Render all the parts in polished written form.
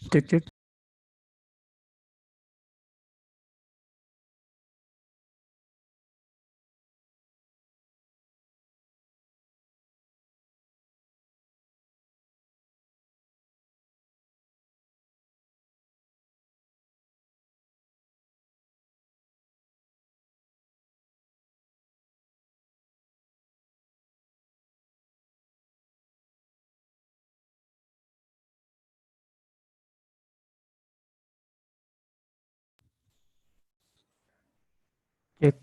Cek, cek. Cek.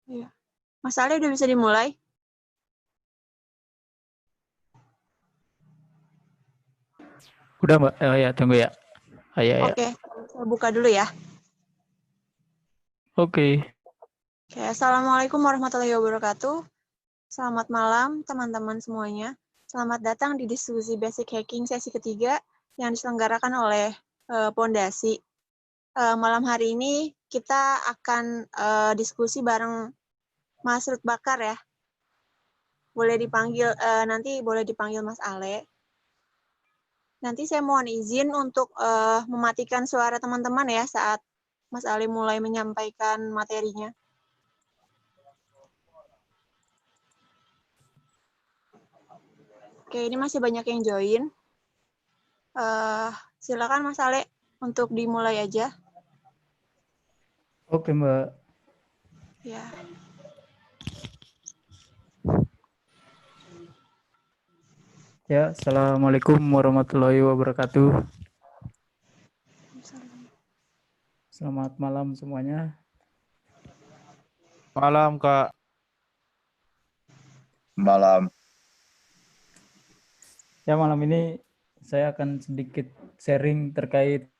Iya. Mas Ale udah bisa dimulai? Udah Mbak? Oh ya, tunggu ya. Oh, ya. Oke, saya buka dulu ya. Oke. Oke, Assalamualaikum warahmatullahi wabarakatuh. Selamat malam teman-teman semuanya. Selamat datang di diskusi Basic Hacking sesi ketiga yang diselenggarakan oleh Pondasi. Malam hari ini kita akan diskusi bareng Mas Ruth Bakar ya. Nanti boleh dipanggil Mas Ale. Nanti saya mohon izin untuk mematikan suara teman-teman ya saat Mas Ale mulai menyampaikan materinya. Oke, ini masih banyak yang join. Silakan Mas Ale untuk dimulai aja. Oke Mbak. Ya. Ya, Assalamualaikum warahmatullahi wabarakatuh. Selamat malam semuanya. Malam, Kak. Malam. Ya, malam ini saya akan sedikit sharing terkait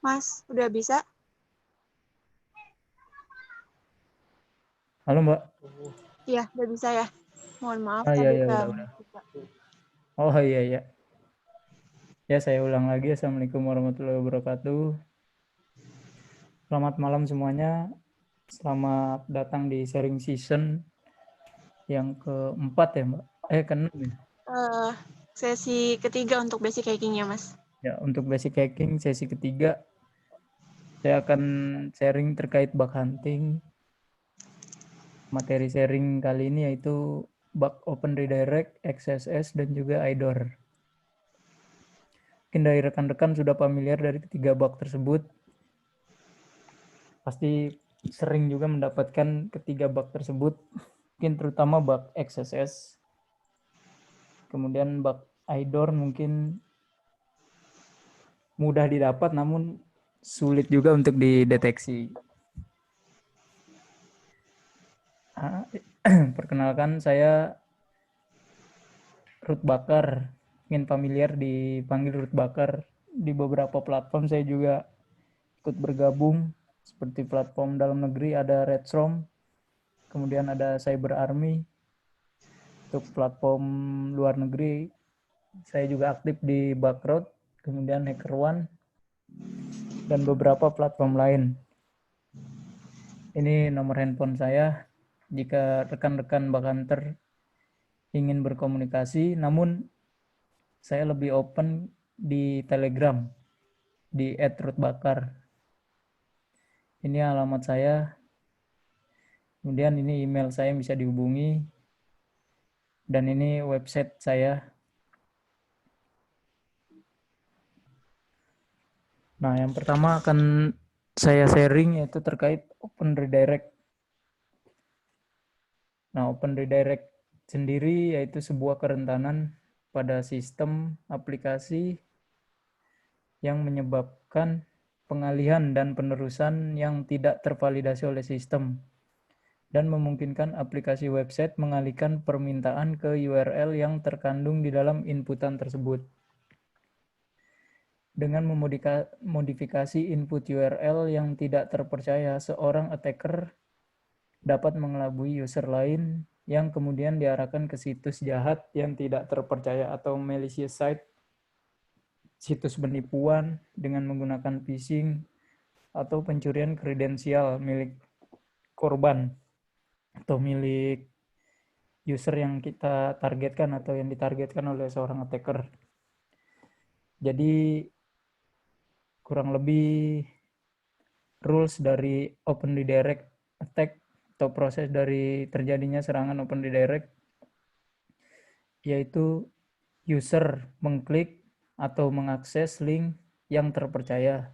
Mas, udah bisa? Halo Mbak. Iya, udah bisa ya. Mohon maaf Iya, tadi udah. Oh iya. Ya, saya ulang lagi. Assalamualaikum warahmatullahi wabarakatuh. Selamat malam semuanya. Selamat datang di sharing season yang keempat ya Mbak. Keenam ya. Sesi ketiga untuk basic hacking-nya, Mas. Ya, untuk basic hacking sesi ketiga saya akan sharing terkait bug hunting. Materi sharing kali ini yaitu bug open redirect, XSS, dan juga IDOR. Mungkin dari rekan-rekan sudah familiar dari ketiga bug tersebut. Pasti sering juga mendapatkan ketiga bug tersebut. Mungkin terutama bug XSS. Kemudian bug IDOR mungkin mudah didapat namun sulit juga untuk dideteksi. Perkenalkan, saya Ruth Bakar. Mungkin familiar dipanggil Ruth Bakar. Di beberapa platform saya juga ikut bergabung. Seperti platform dalam negeri ada Redstorm, kemudian ada Cyber Army. Untuk platform luar negeri saya juga aktif di Bugcrowd, kemudian HackerOne, dan beberapa platform lain. Ini nomor handphone saya jika rekan-rekan bug hunter ingin berkomunikasi, namun saya lebih open di Telegram di @rutbakar. Ini alamat saya. Kemudian ini email saya yang bisa dihubungi. Dan ini website saya. Nah, yang pertama akan saya sharing yaitu terkait Open Redirect. Nah, Open Redirect sendiri yaitu sebuah kerentanan pada sistem aplikasi yang menyebabkan pengalihan dan penerusan yang tidak tervalidasi oleh sistem dan memungkinkan aplikasi website mengalihkan permintaan ke URL yang terkandung di dalam inputan tersebut. Dengan memodifikasi input URL yang tidak terpercaya, seorang attacker dapat mengelabui user lain yang kemudian diarahkan ke situs jahat yang tidak terpercaya atau malicious site, situs penipuan dengan menggunakan phishing atau pencurian kredensial milik korban atau milik user yang kita targetkan atau yang ditargetkan oleh seorang attacker. Jadi kurang lebih rules dari Open Redirect attack atau proses dari terjadinya serangan Open Redirect yaitu user mengklik atau mengakses link yang terpercaya.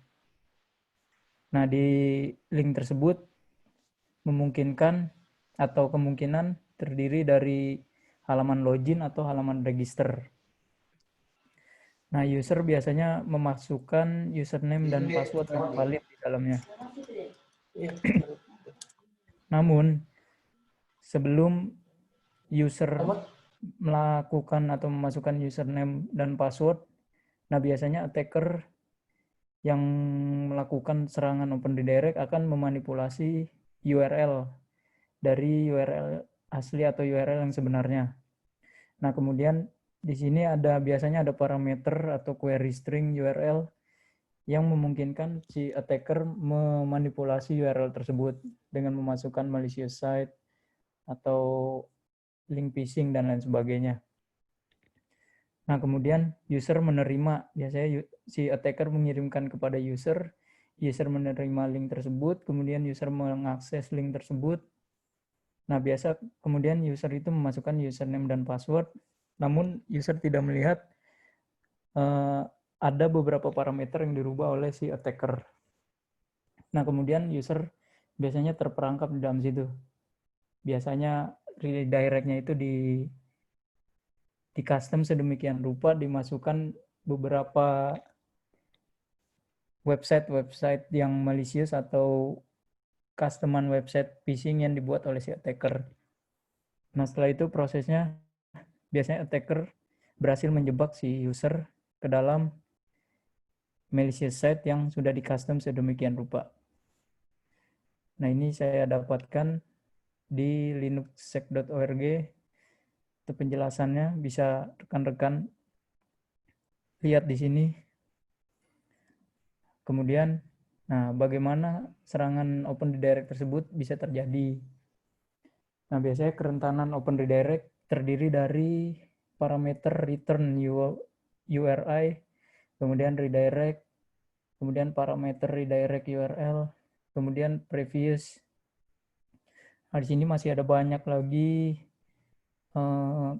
Nah, di link tersebut memungkinkan atau kemungkinan terdiri dari halaman login atau halaman register. Nah, user biasanya memasukkan username dan password yang valid di dalamnya. Namun, sebelum user melakukan atau memasukkan username dan password, nah biasanya attacker yang melakukan serangan Open Redirect akan memanipulasi URL dari URL asli atau URL yang sebenarnya. Nah, kemudian di sini biasanya ada parameter atau query string URL yang memungkinkan si attacker memanipulasi URL tersebut dengan memasukkan malicious site atau link phishing dan lain sebagainya. Nah, kemudian user menerima, biasanya si attacker mengirimkan kepada user menerima link tersebut, kemudian user mengakses link tersebut. Nah, biasa kemudian user itu memasukkan username dan password, namun user tidak melihat ada beberapa parameter yang dirubah oleh si attacker. Nah, kemudian user biasanya terperangkap di dalam situ. Biasanya redirect-nya itu di custom sedemikian rupa, dimasukkan beberapa website yang malicious atau customan website phishing yang dibuat oleh si attacker. Nah, setelah itu prosesnya biasanya attacker berhasil menjebak si user ke dalam malicious site yang sudah di custom sedemikian rupa. Nah, ini saya dapatkan di linuxsec.org. Itu penjelasannya, bisa rekan-rekan lihat di sini. Kemudian, nah bagaimana serangan Open Redirect tersebut bisa terjadi? Nah, biasanya kerentanan Open Redirect terdiri dari parameter return URI, kemudian redirect, kemudian parameter redirect URL, kemudian previous. Nah, di sini masih ada banyak lagi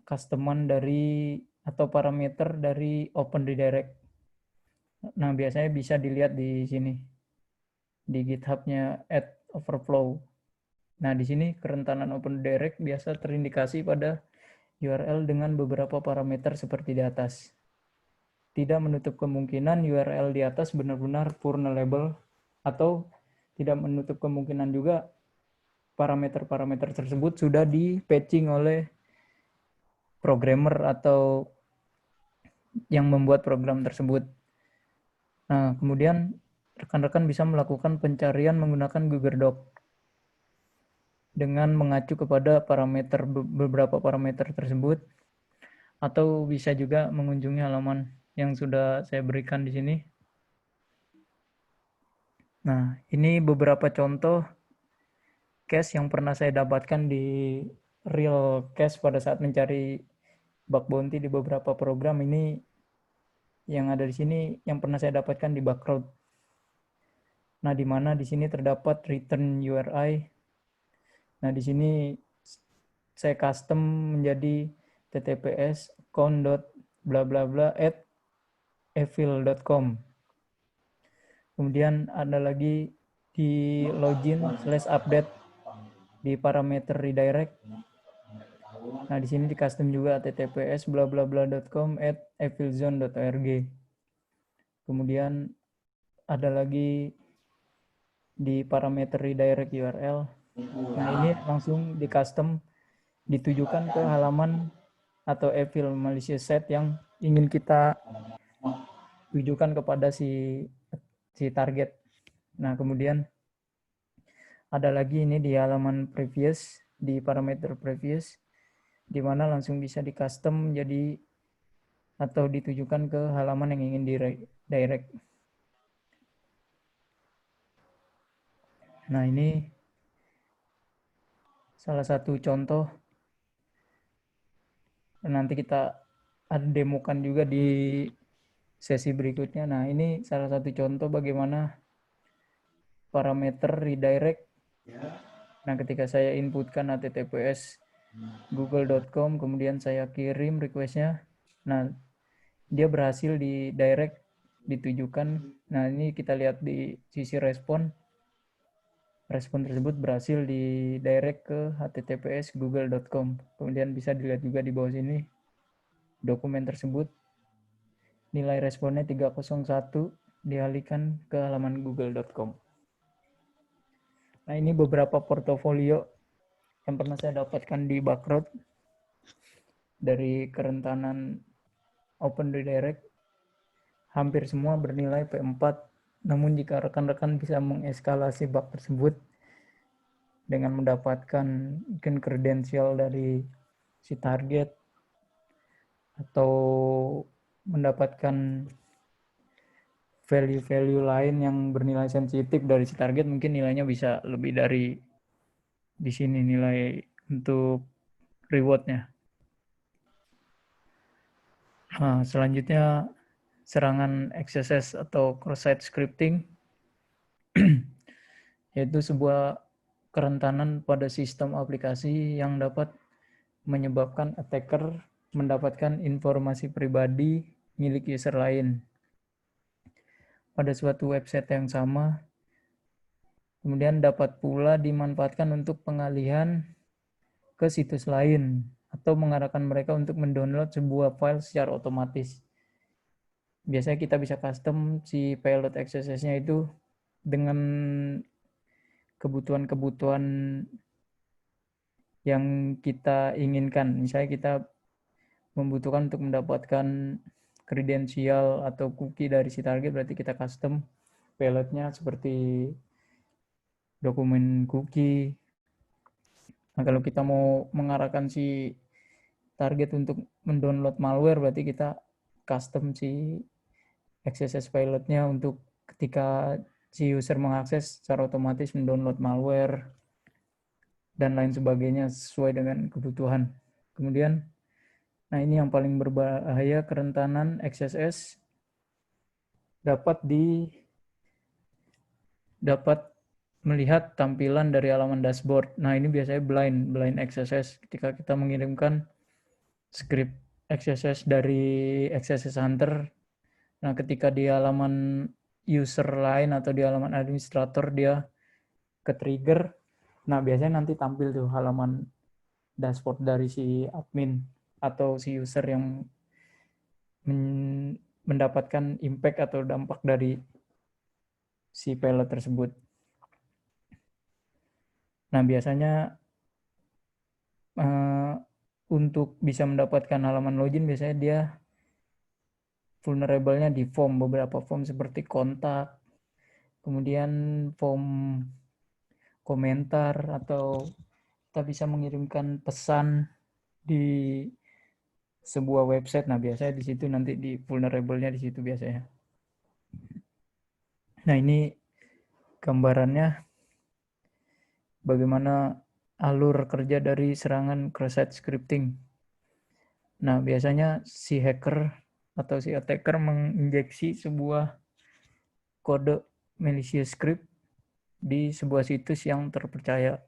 customan dari atau parameter dari Open Redirect. Nah, biasanya bisa dilihat di sini di GitHub-nya @overflow. Nah, di sini kerentanan Open Redirect biasa terindikasi pada URL dengan beberapa parameter seperti di atas. Tidak menutup kemungkinan URL di atas benar-benar vulnerable atau tidak menutup kemungkinan juga parameter-parameter tersebut sudah di-patching oleh programmer atau yang membuat program tersebut. Nah, kemudian rekan-rekan bisa melakukan pencarian menggunakan Google Doc dengan mengacu kepada beberapa parameter tersebut, atau bisa juga mengunjungi halaman yang sudah saya berikan di sini. Nah, ini beberapa contoh case yang pernah saya dapatkan di real case pada saat mencari bug bounty di beberapa program. Ini yang ada di sini yang pernah saya dapatkan di Bugcrowd. Nah, di mana di sini terdapat return URI, Nah, di sini saya custom menjadi TTPS account.bla@evil.com. Kemudian ada lagi di login/update di parameter redirect. Nah, di sini di custom juga https blablabla.com@evilzone.org. Kemudian ada lagi di parameter redirect URL. Nah, ini langsung di custom ditujukan ke halaman atau evil malicious site yang ingin kita tujukan kepada si target. Nah, kemudian ada lagi ini di halaman previous, di parameter previous, di mana langsung bisa di custom jadi atau ditujukan ke halaman yang ingin di direct. Nah, ini salah satu contoh, nanti kita ada demokan juga di sesi berikutnya. Nah, ini salah satu contoh bagaimana parameter redirect. Nah, ketika saya inputkan https google.com, kemudian saya kirim requestnya, nah dia berhasil di direct, ditujukan. Nah, ini kita lihat di sisi respon tersebut berhasil di direct ke https google.com. Kemudian bisa dilihat juga di bawah sini dokumen tersebut, nilai responnya 301 dialihkan ke halaman google.com. Nah, ini beberapa portofolio yang pernah saya dapatkan di Backrot dari kerentanan Open Redirect. Hampir semua bernilai P4. Namun jika rekan-rekan bisa mengeskalasi bug tersebut dengan mendapatkan mungkin kredensial dari si target atau mendapatkan value-value lain yang bernilai sensitif dari si target, mungkin nilainya bisa lebih dari di sini nilai untuk rewardnya. Nah, selanjutnya serangan XSS atau cross-site scripting, yaitu sebuah kerentanan pada sistem aplikasi yang dapat menyebabkan attacker mendapatkan informasi pribadi milik user lain pada suatu website yang sama, kemudian dapat pula dimanfaatkan untuk pengalihan ke situs lain atau mengarahkan mereka untuk mendownload sebuah file secara otomatis. Biasanya kita bisa custom si payload XSS-nya itu dengan kebutuhan-kebutuhan yang kita inginkan. Misalnya kita membutuhkan untuk mendapatkan kredensial atau cookie dari si target, berarti kita custom payloadnya seperti dokumen cookie. Nah, kalau kita mau mengarahkan si target untuk mendownload malware, berarti kita custom si XSS payloadnya untuk ketika si user mengakses secara otomatis mendownload malware dan lain sebagainya sesuai dengan kebutuhan. Kemudian, nah ini yang paling berbahaya, kerentanan XSS dapat melihat tampilan dari halaman dashboard. Nah, ini biasanya blind XSS ketika kita mengirimkan script XSS dari XSS Hunter. Nah, ketika di halaman user lain atau di halaman administrator dia ke-trigger, nah biasanya nanti tampil tuh halaman dashboard dari si admin atau si user yang mendapatkan impact atau dampak dari si payload tersebut. Nah, biasanya untuk bisa mendapatkan halaman login, biasanya dia vulnerable-nya di form, beberapa form seperti kontak, kemudian form komentar, atau kita bisa mengirimkan pesan di sebuah website. Nah, biasanya di situ nanti di vulnerable-nya di situ biasanya. Nah, ini gambarannya bagaimana alur kerja dari serangan cross-site scripting. Nah, biasanya si hacker atau si attacker menginjeksi sebuah kode malicious script di sebuah situs yang terpercaya.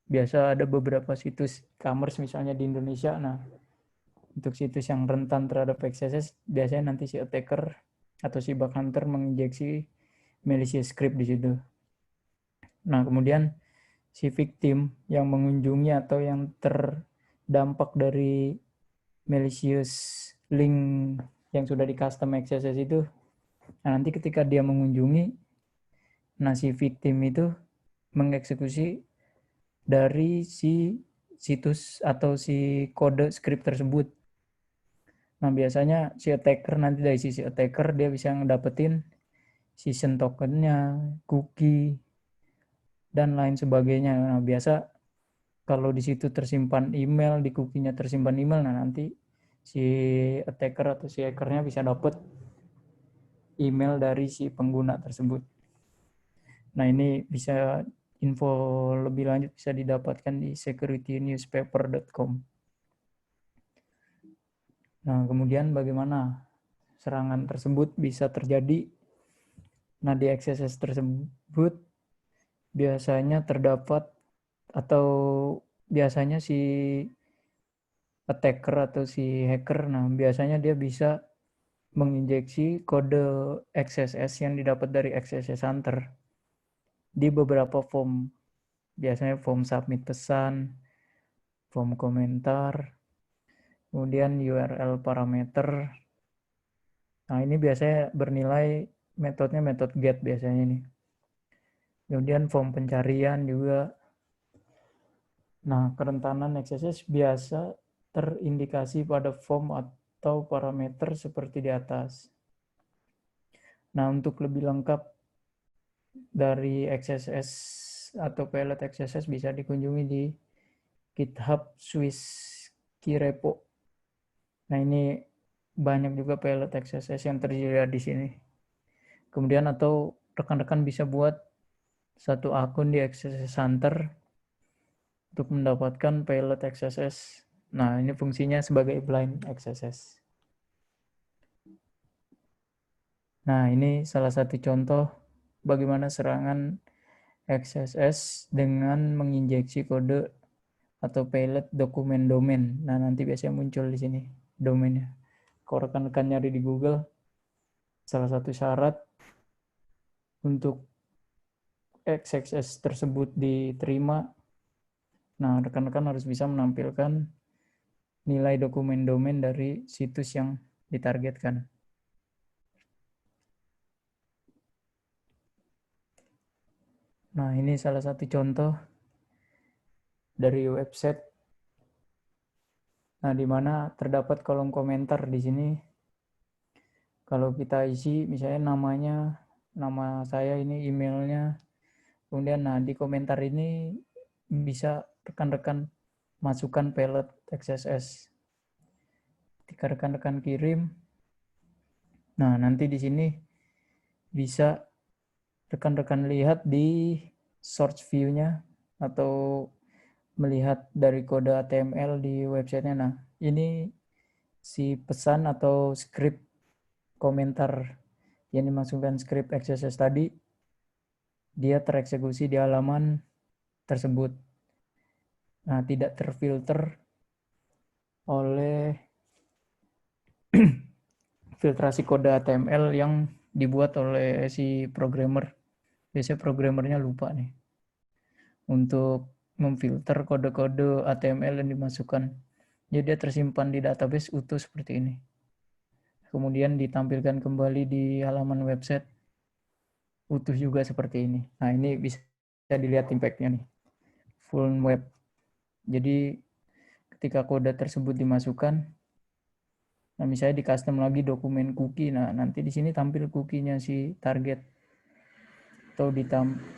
biasa ada beberapa situs e-commerce misalnya di Indonesia. Nah, untuk situs yang rentan terhadap XSS, biasanya nanti si attacker atau si bug hunter menginjeksi malicious script di situ. Nah, kemudian si victim yang mengunjungi atau yang terdampak dari malicious link yang sudah di custom XSS itu, nah nanti ketika dia mengunjungi, nah si victim itu mengeksekusi dari si situs atau si kode script tersebut. Nah biasanya si attacker nanti dari sisi attacker dia bisa ngedapetin season tokennya, cookie, dan lain sebagainya. Nah biasa kalau di situ tersimpan email, di cookie-nya tersimpan email, nah nanti si attacker atau si hackernya bisa dapat email dari si pengguna tersebut. Nah ini bisa info lebih lanjut bisa didapatkan di securitynewspaper.com. Nah kemudian bagaimana serangan tersebut bisa terjadi? Nah di XSS tersebut biasanya terdapat atau biasanya si attacker atau si hacker, nah biasanya dia bisa menginjeksi kode XSS yang didapat dari XSS Hunter di beberapa form. Biasanya form submit pesan, form komentar, kemudian URL parameter. Nah ini biasanya bernilai metodenya metode get biasanya nih. Kemudian form pencarian juga. Nah kerentanan XSS biasa terindikasi pada form atau parameter seperti di atas. Nah untuk lebih lengkap dari XSS atau payload XSS bisa dikunjungi di GitHub Swiss Key Repo. Nah ini banyak juga payload XSS yang tersedia di sini. Kemudian atau rekan-rekan bisa buat satu akun di XSS Hunter untuk mendapatkan payload XSS. Nah ini fungsinya sebagai blind XSS. Nah ini salah satu contoh bagaimana serangan XSS dengan menginjeksi kode atau payload dokumen domain. Nah nanti biasanya muncul di sini domainnya. Kalau rekan-rekan nyari di Google, salah satu syarat untuk XSS tersebut diterima, nah rekan-rekan harus bisa menampilkan nilai dokumen domain dari situs yang ditargetkan. Nah ini salah satu contoh dari website. Nah di mana terdapat kolom komentar di sini. Kalau kita isi misalnya namanya, nama saya ini emailnya, kemudian nah di komentar ini bisa rekan-rekan masukkan payload XSS. Ketika rekan-rekan kirim, nah nanti di sini bisa rekan-rekan lihat di source view-nya atau melihat dari kode HTML di websitenya. Nah ini si pesan atau script komentar yang dimasukkan script XSS tadi, dia tereksekusi di halaman tersebut. Nah, tidak terfilter oleh filtrasi kode HTML yang dibuat oleh si programmer. Biasanya programmernya lupa nih untuk memfilter kode-kode HTML yang dimasukkan. Jadi dia tersimpan di database utuh seperti ini. Kemudian ditampilkan kembali di halaman website utuh juga seperti ini. Nah ini bisa dilihat impact-nya nih. Full web. Jadi ketika kode tersebut dimasukkan, nah misalnya di custom lagi dokumen cookie, nah nanti di sini tampil cookie-nya si target. Atau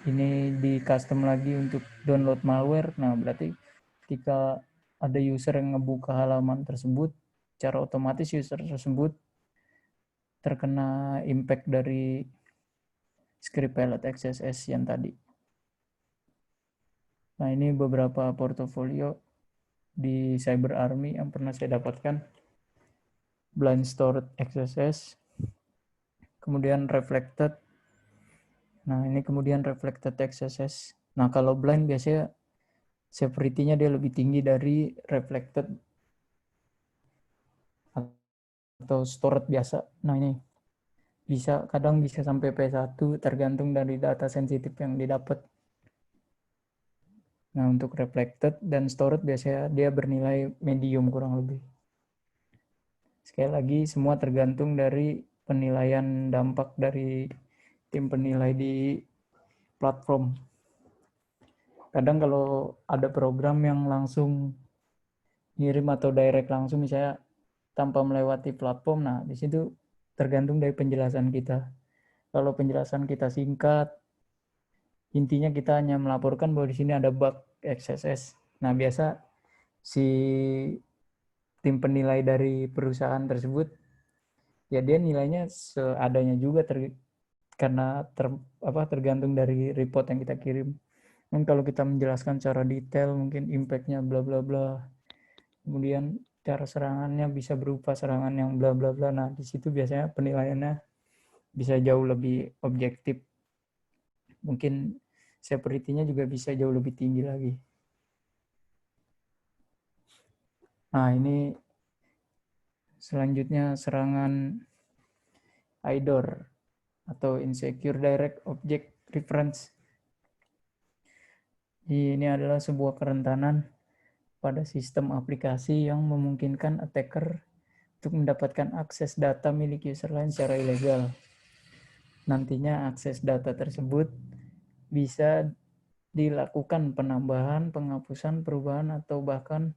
ini di custom lagi untuk download malware, nah berarti ketika ada user yang ngebuka halaman tersebut, secara otomatis user tersebut terkena impact dari script payload XSS yang tadi. Nah ini beberapa portofolio di CyberArmy yang pernah saya dapatkan. Blind stored XSS, kemudian reflected. Nah ini kemudian reflected XSS. Nah kalau blind biasanya severity-nya dia lebih tinggi dari reflected atau stored biasa. Nah ini kadang bisa sampai P1 tergantung dari data sensitif yang didapat. Nah untuk reflected dan stored biasanya dia bernilai medium kurang lebih. Sekali lagi semua tergantung dari penilaian dampak dari tim penilai di platform. Kadang kalau ada program yang langsung ngirim atau direct langsung misalnya tanpa melewati platform, nah di situ tergantung dari penjelasan kita. Kalau penjelasan kita singkat, intinya kita hanya melaporkan bahwa di sini ada bug XSS. Nah biasa si tim penilai dari perusahaan tersebut ya dia nilainya seadanya juga karena tergantung dari report yang kita kirim. Dan kalau kita menjelaskan secara detail mungkin impact-nya bla bla bla. Kemudian cara serangannya bisa berupa serangan yang bla bla bla. Nah, di situ biasanya penilaiannya bisa jauh lebih objektif. Mungkin severity-nya juga bisa jauh lebih tinggi lagi. Nah, ini selanjutnya serangan IDOR atau Insecure Direct Object Reference. Ini adalah sebuah kerentanan pada sistem aplikasi yang memungkinkan attacker untuk mendapatkan akses data milik user lain secara ilegal. Nantinya akses data tersebut bisa dilakukan penambahan, penghapusan, perubahan, atau bahkan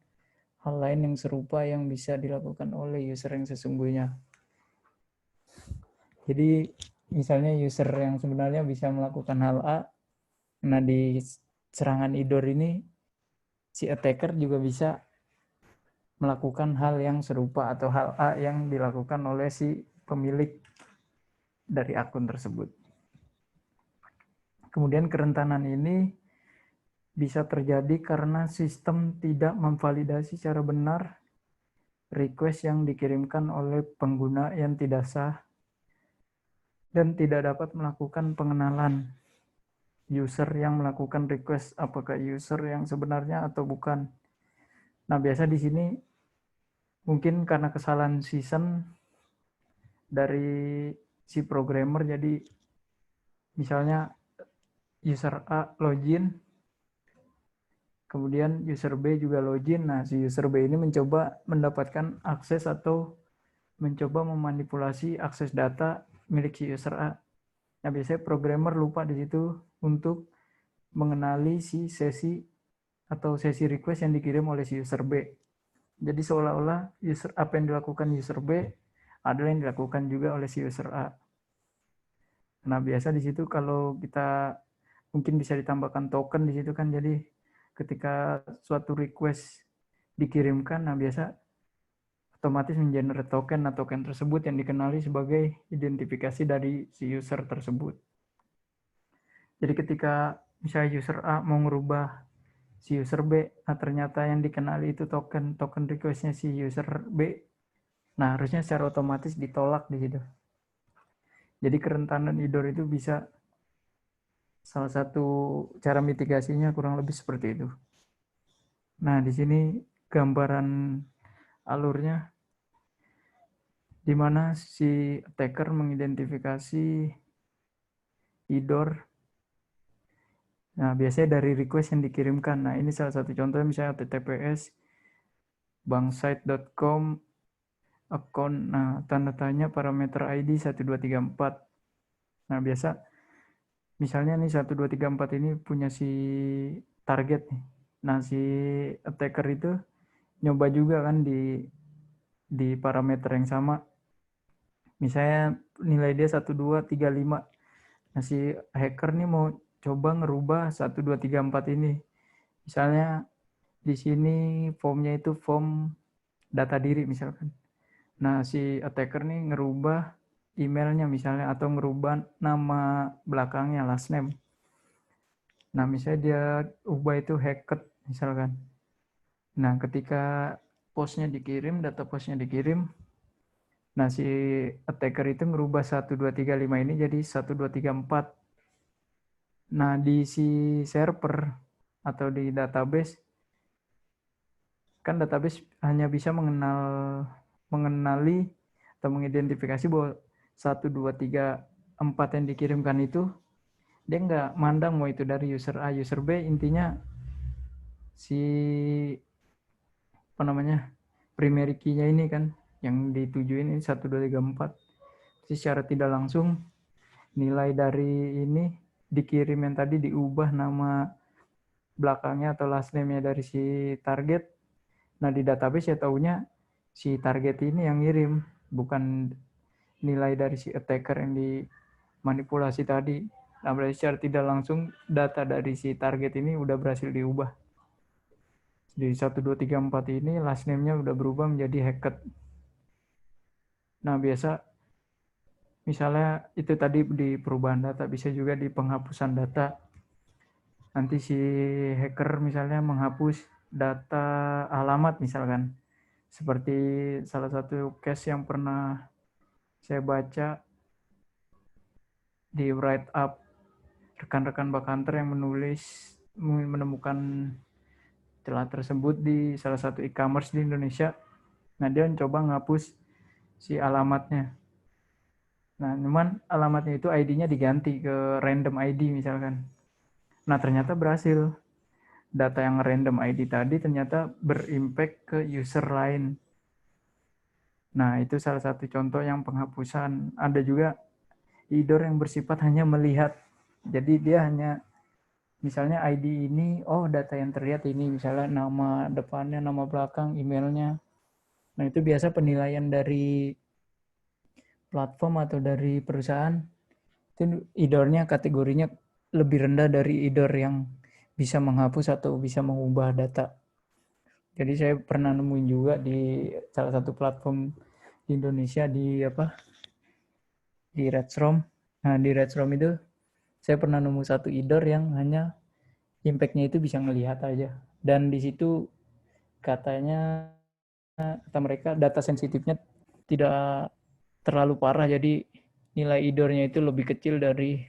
hal lain yang serupa yang bisa dilakukan oleh user yang sesungguhnya. Jadi misalnya user yang sebenarnya bisa melakukan hal A, nah di serangan IDOR ini si attacker juga bisa melakukan hal yang serupa atau hal A yang dilakukan oleh si pemilik dari akun tersebut. Kemudian kerentanan ini bisa terjadi karena sistem tidak memvalidasi secara benar request yang dikirimkan oleh pengguna yang tidak sah dan tidak dapat melakukan pengenalan user yang melakukan request apakah user yang sebenarnya atau bukan. Nah, biasa di sini mungkin karena kesalahan season dari si programmer, jadi misalnya user A login, kemudian user B juga login. Nah, si user B ini mencoba mendapatkan akses atau mencoba memanipulasi akses data milik si user A. Nah, biasanya programmer lupa di situ untuk mengenali si sesi atau sesi request yang dikirim oleh si user B. Jadi seolah-olah apa yang dilakukan user B adalah yang dilakukan juga oleh si user A. Nah, biasa di situ kalau kita mungkin bisa ditambahkan token di situ kan, jadi ketika suatu request dikirimkan, nah biasa otomatis mengenerate token. Nah, token tersebut yang dikenali sebagai identifikasi dari si user tersebut. Jadi ketika misalnya user A mau merubah si user B, nah ternyata yang dikenali itu token requestnya si user B, nah harusnya secara otomatis ditolak di situ. Jadi kerentanan IDOR itu bisa, salah satu cara mitigasinya kurang lebih seperti itu. Nah, di sini gambaran alurnya di mana si attacker mengidentifikasi IDOR. Nah, biasanya dari request yang dikirimkan. Nah, ini salah satu contohnya misalnya https banksite.com account. Nah, tanda tanya parameter ID 1234. Nah, biasa misalnya nih 1234 ini punya si target nih. Nah, si attacker itu nyoba juga kan di parameter yang sama. Misalnya nilai dia 1235. Nah, si hacker nih mau coba ngerubah 1234 ini. Misalnya di sini formnya itu form data diri misalkan. Nah, si attacker nih ngerubah emailnya misalnya atau ngerubah nama belakangnya, last name. Nah, misalnya dia ubah itu hacked misalkan. Nah, ketika postnya dikirim, data postnya dikirim, nah si attacker itu ngerubah 1235 ini jadi 1234. Nah, di si server atau di database, kan database hanya bisa mengenali atau mengidentifikasi bahwa 1, 2, 3, 4 yang dikirimkan itu dia nggak mandang mau itu dari user A, user B, intinya si apa namanya primary key-nya ini kan yang ditujuin ini 1, 2, 3, 4. Jadi secara tidak langsung nilai dari ini dikirim yang tadi diubah nama belakangnya atau last name-nya dari si target. Nah di database ya taunya si target ini yang ngirim, bukan nilai dari si attacker yang dimanipulasi tadi. Nah berarti secara tidak langsung data dari si target ini udah berhasil diubah. Jadi 1, 2, 3, 4 ini last name-nya udah berubah menjadi hacked. Nah biasa misalnya itu tadi di perubahan data, bisa juga di penghapusan data. Nanti si hacker misalnya menghapus data alamat misalkan. Seperti salah satu case yang pernah saya baca di write up rekan-rekan bakanter yang menemukan celah tersebut di salah satu e-commerce di Indonesia. Nah dia mencoba ngapus si alamatnya. Nah cuman alamatnya itu ID-nya diganti ke random ID misalkan. Nah ternyata berhasil. Data yang random ID tadi ternyata berimpact ke user lain. Nah itu salah satu contoh yang penghapusan. Ada juga IDOR yang bersifat hanya melihat. Jadi dia hanya misalnya ID ini, oh data yang terlihat ini, misalnya nama depannya, nama belakang, emailnya. Nah itu biasa penilaian dari platform atau dari perusahaan, itu IDOR-nya kategorinya lebih rendah dari IDOR yang bisa menghapus atau bisa mengubah data. Jadi saya pernah nemuin juga di salah satu platform di Indonesia di Redsrom. Nah di Redsrom itu saya pernah nemu satu IDOR yang hanya impact-nya itu bisa ngelihat aja. Dan di situ katanya kata mereka data sensitifnya tidak terlalu parah, jadi nilai IDOR-nya itu lebih kecil dari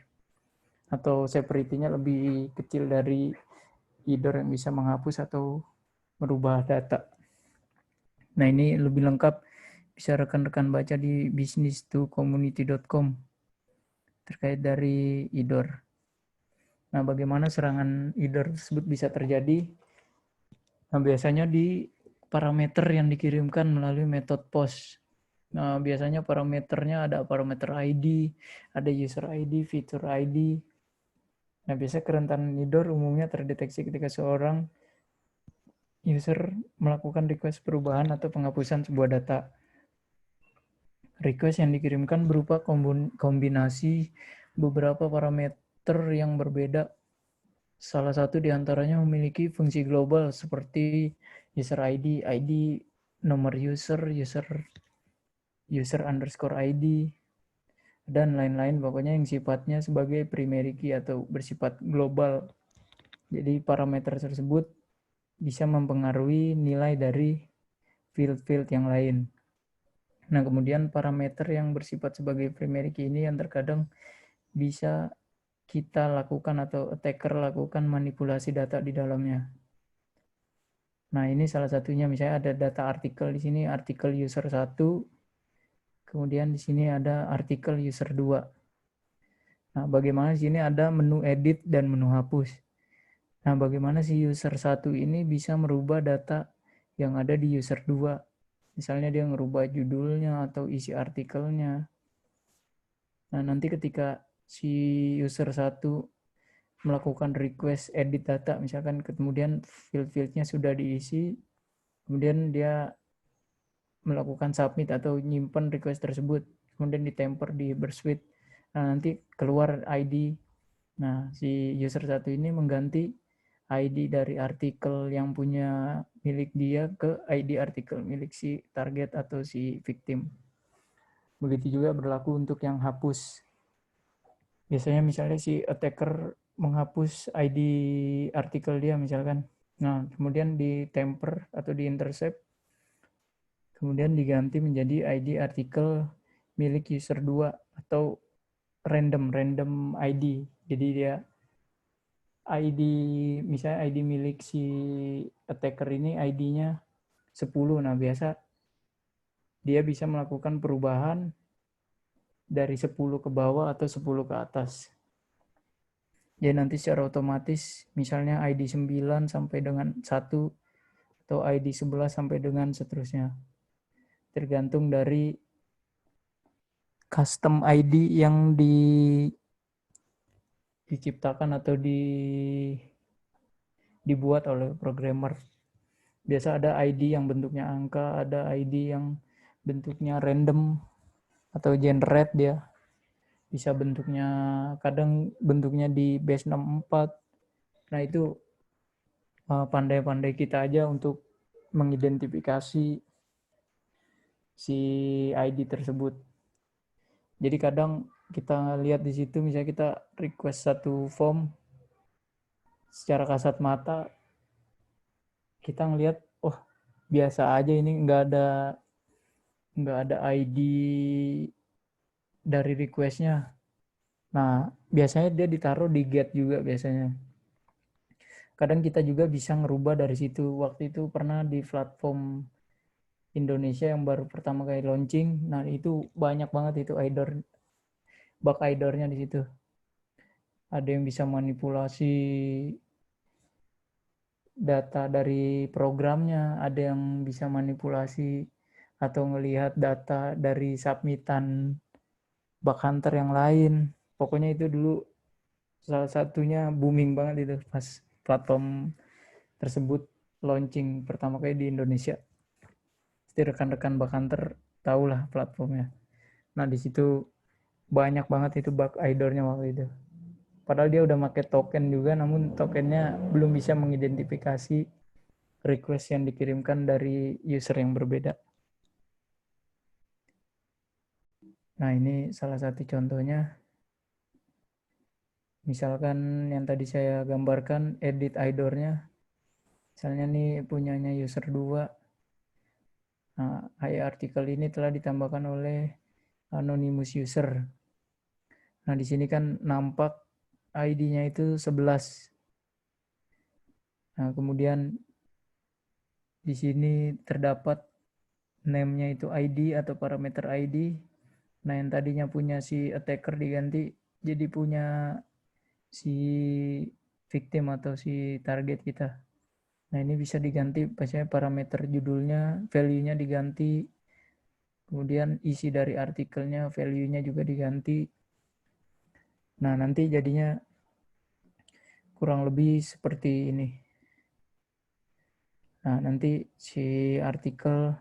atau severity-nya lebih kecil dari IDOR yang bisa menghapus atau merubah data. Nah ini lebih lengkap bisa rekan-rekan baca di business2community.com terkait dari IDOR. Nah bagaimana serangan IDOR tersebut bisa terjadi? Nah biasanya di parameter yang dikirimkan melalui metode POST. Nah, biasanya parameternya ada parameter ID, ada user ID, feature ID. Nah, biasanya kerentanan IDOR umumnya terdeteksi ketika seorang user melakukan request perubahan atau penghapusan sebuah data. Request yang dikirimkan berupa kombinasi beberapa parameter yang berbeda. Salah satu diantaranya memiliki fungsi global seperti user ID, ID nomor user underscore ID, dan lain-lain, pokoknya yang sifatnya sebagai primary key atau bersifat global. Jadi parameter tersebut bisa mempengaruhi nilai dari field-field yang lain. Nah kemudian parameter yang bersifat sebagai primary key ini yang terkadang bisa kita lakukan atau attacker lakukan manipulasi data di dalamnya. Nah ini salah satunya, misalnya ada data artikel di sini, artikel user 1, kemudian di sini ada artikel user 2. Nah, bagaimana di sini ada menu edit dan menu hapus. Nah, bagaimana si user 1 ini bisa merubah data yang ada di user 2. Misalnya dia merubah judulnya atau isi artikelnya. Nah, nanti ketika si user 1 melakukan request edit data, misalkan kemudian field-fieldnya sudah diisi, kemudian dia melakukan submit atau nyimpan request tersebut, kemudian ditemper di Bersuite. Nah, nanti keluar ID. Nah, si user 1 ini mengganti ID dari artikel yang punya milik dia ke ID artikel milik si target atau si victim. Begitu juga berlaku untuk yang hapus. Biasanya misalnya si attacker menghapus ID artikel dia misalkan. Nah, kemudian ditemper atau diintercept, kemudian diganti menjadi ID artikel milik user 2 atau random ID. Jadi dia ID misalnya ID milik si attacker ini ID-nya 10. Nah, biasa dia bisa melakukan perubahan dari 10 ke bawah atau 10 ke atas. Jadi nanti secara otomatis misalnya ID 9 sampai dengan 1 atau ID 11 sampai dengan seterusnya. Tergantung dari custom ID yang diciptakan atau dibuat oleh programmer. Biasa ada ID yang bentuknya angka, ada ID yang bentuknya random atau generate dia. Bisa bentuknya, kadang bentuknya di base 64. Nah itu pandai-pandai kita aja untuk mengidentifikasi si ID tersebut. Jadi kadang kita lihat di situ misalnya kita request satu form secara kasat mata kita ngelihat oh biasa aja ini nggak ada ID dari requestnya. Nah biasanya dia ditaruh di get juga biasanya. Kadang kita juga bisa ngerubah dari situ. Waktu itu pernah di platform Indonesia yang baru pertama kali launching. Nah itu banyak banget itu bug idornya di situ. Ada yang bisa manipulasi data dari programnya, ada yang bisa manipulasi atau ngelihat data dari submitan bug hunter yang lain. Pokoknya itu dulu salah satunya booming banget itu pas platform tersebut launching pertama kali di Indonesia. Pasti rekan-rekan bug hunter tahulah platformnya. Nah di situ banyak banget itu bug idornya waktu itu. Padahal dia udah pakai token juga, namun tokennya belum bisa mengidentifikasi request yang dikirimkan dari user yang berbeda. Nah ini salah satu contohnya. Misalkan yang tadi saya gambarkan edit idornya. Misalnya nih punyanya user 2. Nah, artikel ini telah ditambahkan oleh anonymous user. Nah, di sini kan nampak ID-nya itu 11. Nah, kemudian di sini terdapat name-nya itu ID atau parameter ID. Nah, yang tadinya punya si attacker diganti jadi punya si victim atau si target kita. Nah, ini bisa diganti misalnya parameter judulnya, value-nya diganti. Kemudian isi dari artikelnya, value-nya juga diganti. Nah, nanti jadinya kurang lebih seperti ini. Nah, nanti si artikel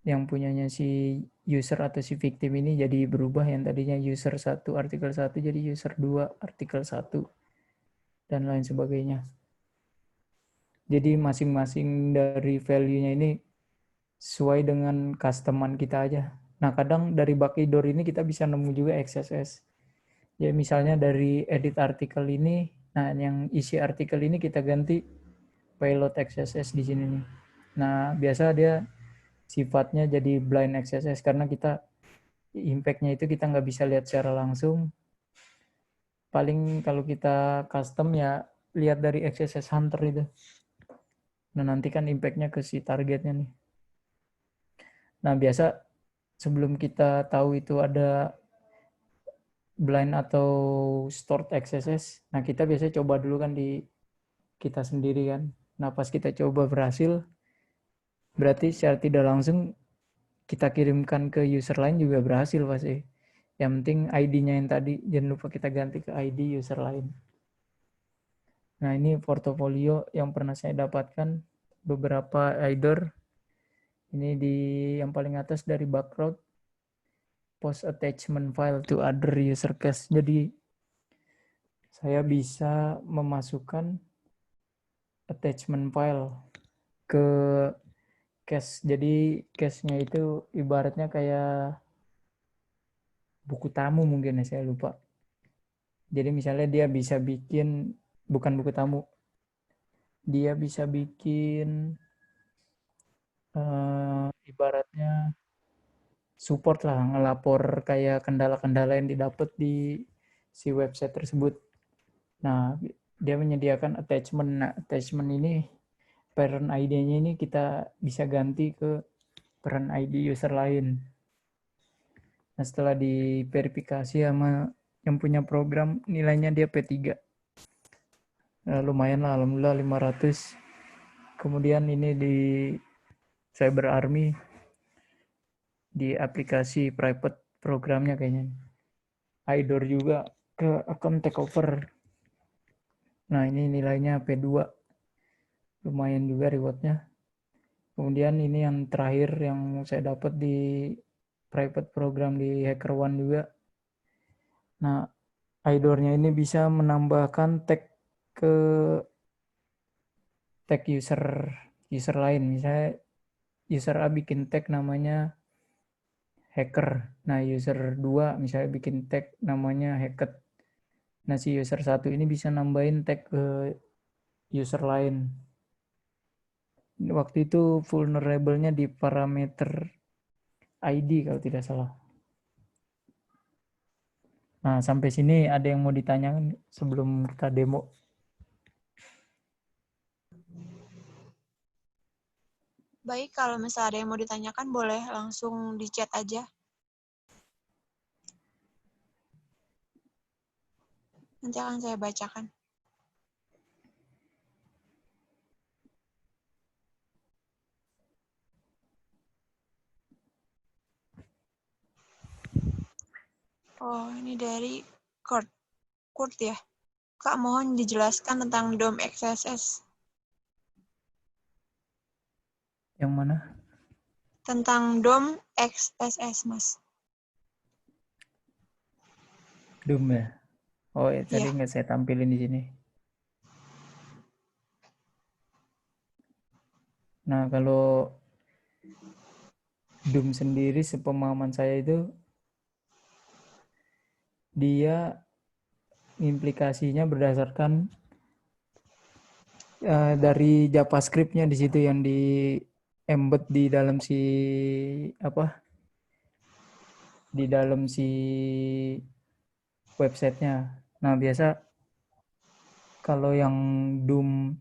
yang punyanya si user atau si victim ini jadi berubah, yang tadinya user 1 artikel 1 jadi user 2 artikel 1 dan lain sebagainya. Jadi masing-masing dari value-nya ini sesuai dengan customan kita aja. Nah, kadang dari backdoor ini kita bisa nemu juga XSS. Ya, misalnya dari edit artikel ini, nah yang isi artikel ini kita ganti payload XSS di sini nih. Nah, biasa dia sifatnya jadi blind XSS karena kita impact-nya itu kita nggak bisa lihat secara langsung. Paling kalau kita custom ya lihat dari XSS Hunter itu. Nah, nanti kan impact-nya ke si targetnya nih. Nah, biasa sebelum kita tahu itu ada blind atau stored XSS, nah kita biasanya coba dulu kan di kita sendiri kan. Nah, pas kita coba berhasil, berarti secara tidak langsung kita kirimkan ke user lain juga berhasil pasti. Yang penting ID-nya yang tadi, jangan lupa kita ganti ke ID user lain. Nah, ini portofolio yang pernah saya dapatkan, beberapa idor. Ini di yang paling atas dari Backroad, post attachment file to other user cache. Jadi, saya bisa memasukkan attachment file ke cache. Jadi, cache-nya itu ibaratnya kayak buku tamu mungkin ya, saya lupa. Jadi misalnya dia bisa bikin, bukan buku tamu, dia bisa bikin ibaratnya support lah, ngelapor kayak kendala-kendala yang didapat di si website tersebut. Nah, dia menyediakan attachment. Nah, attachment ini parent ID-nya ini kita bisa ganti ke parent ID user lain. Nah, setelah diverifikasi sama yang punya program, nilainya dia P3. Nah, lumayan lah, alhamdulillah 500. Kemudian ini di Cyber Army, di aplikasi private programnya kayaknya. IDOR juga ke account takeover. Nah, ini nilainya P2. Lumayan juga rewardnya. Kemudian ini yang terakhir yang saya dapat di private program di HackerOne juga. Nah, IDOR-nya ini bisa menambahkan tag ke tag user lain. Misalnya user A bikin tag namanya hacker. Nah, user 2 misalnya bikin tag namanya hacked. Nah, si user 1 ini bisa nambahin tag ke user lain. Waktu itu vulnerable-nya di parameter ID kalau tidak salah. Nah, sampai sini ada yang mau ditanyakan sebelum kita demo? Baik, kalau misalnya ada yang mau ditanyakan, boleh langsung di chat aja. Nanti akan saya bacakan. Oh, ini dari Kurt ya. Kak, mohon dijelaskan tentang DOM XSS. Yang mana? Tentang DOM XSS, Mas. Doom ya? Oh, ya, tadi Iya. nggak saya tampilin di sini. Nah, kalau Doom sendiri sepemahaman saya itu dia implikasinya berdasarkan dari JavaScript-nya di situ yang di embed di dalam di dalam si websitenya. Nah, biasa kalau yang Doom,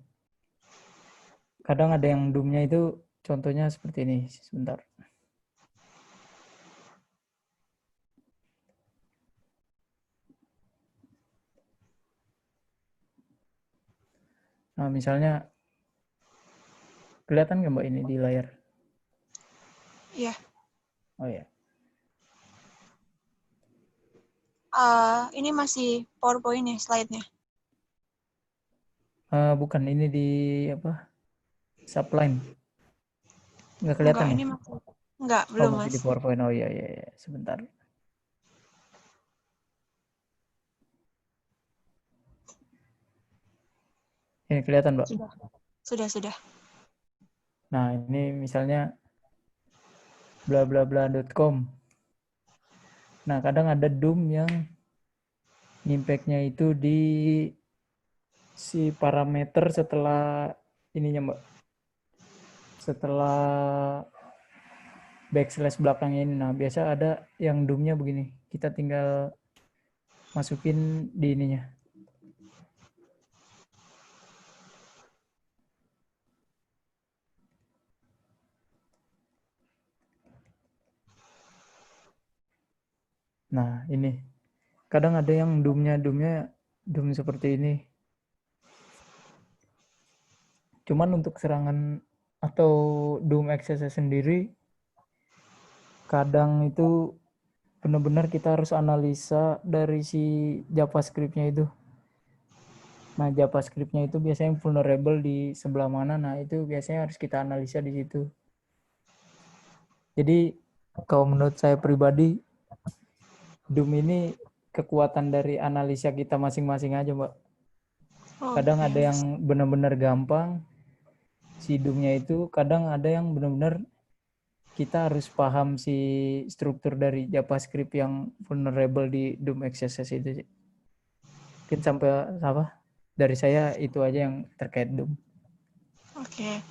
kadang ada yang Doom-nya itu contohnya seperti ini. Sebentar. Nah, misalnya kelihatan nggak Mbak ini di layar? Iya. Oh ya. Ini masih PowerPoint ya slide-nya? Bukan, ini di apa? Subline. Nggak Enggak, kelihatan ya? ini masih. Enggak, Oh, belum, masih Mas. di PowerPoint. Oh iya, iya, iya. Sebentar. Ini kelihatan, Mbak. Sudah. Nah, ini misalnya bla bla bla.com. Nah, kadang ada Doom yang impact-nya itu di si parameter setelah ininya, Mbak. Setelah backslash belakangnya ini. Nah, biasa ada yang Doom-nya begini. Kita tinggal masukin di ininya. Nah, ini. Kadang ada yang Doom-nya Doom seperti ini. Cuman untuk serangan atau Doom XSS sendiri kadang itu benar-benar kita harus analisa dari si JavaScript-nya itu. Nah, JavaScript-nya itu biasanya vulnerable di sebelah mana. Nah, itu biasanya harus kita analisa di situ. Jadi, kalau menurut saya pribadi, Doom ini kekuatan dari analisa kita masing-masing aja, Mbak. Kadang Oke, ada Mas. yang benar-benar gampang, si Doom-nya itu. Kadang ada yang benar-benar kita harus paham si struktur dari JavaScript yang vulnerable di Doom XSS itu. Mungkin sampai apa? Dari saya itu aja yang terkait Doom. Oke.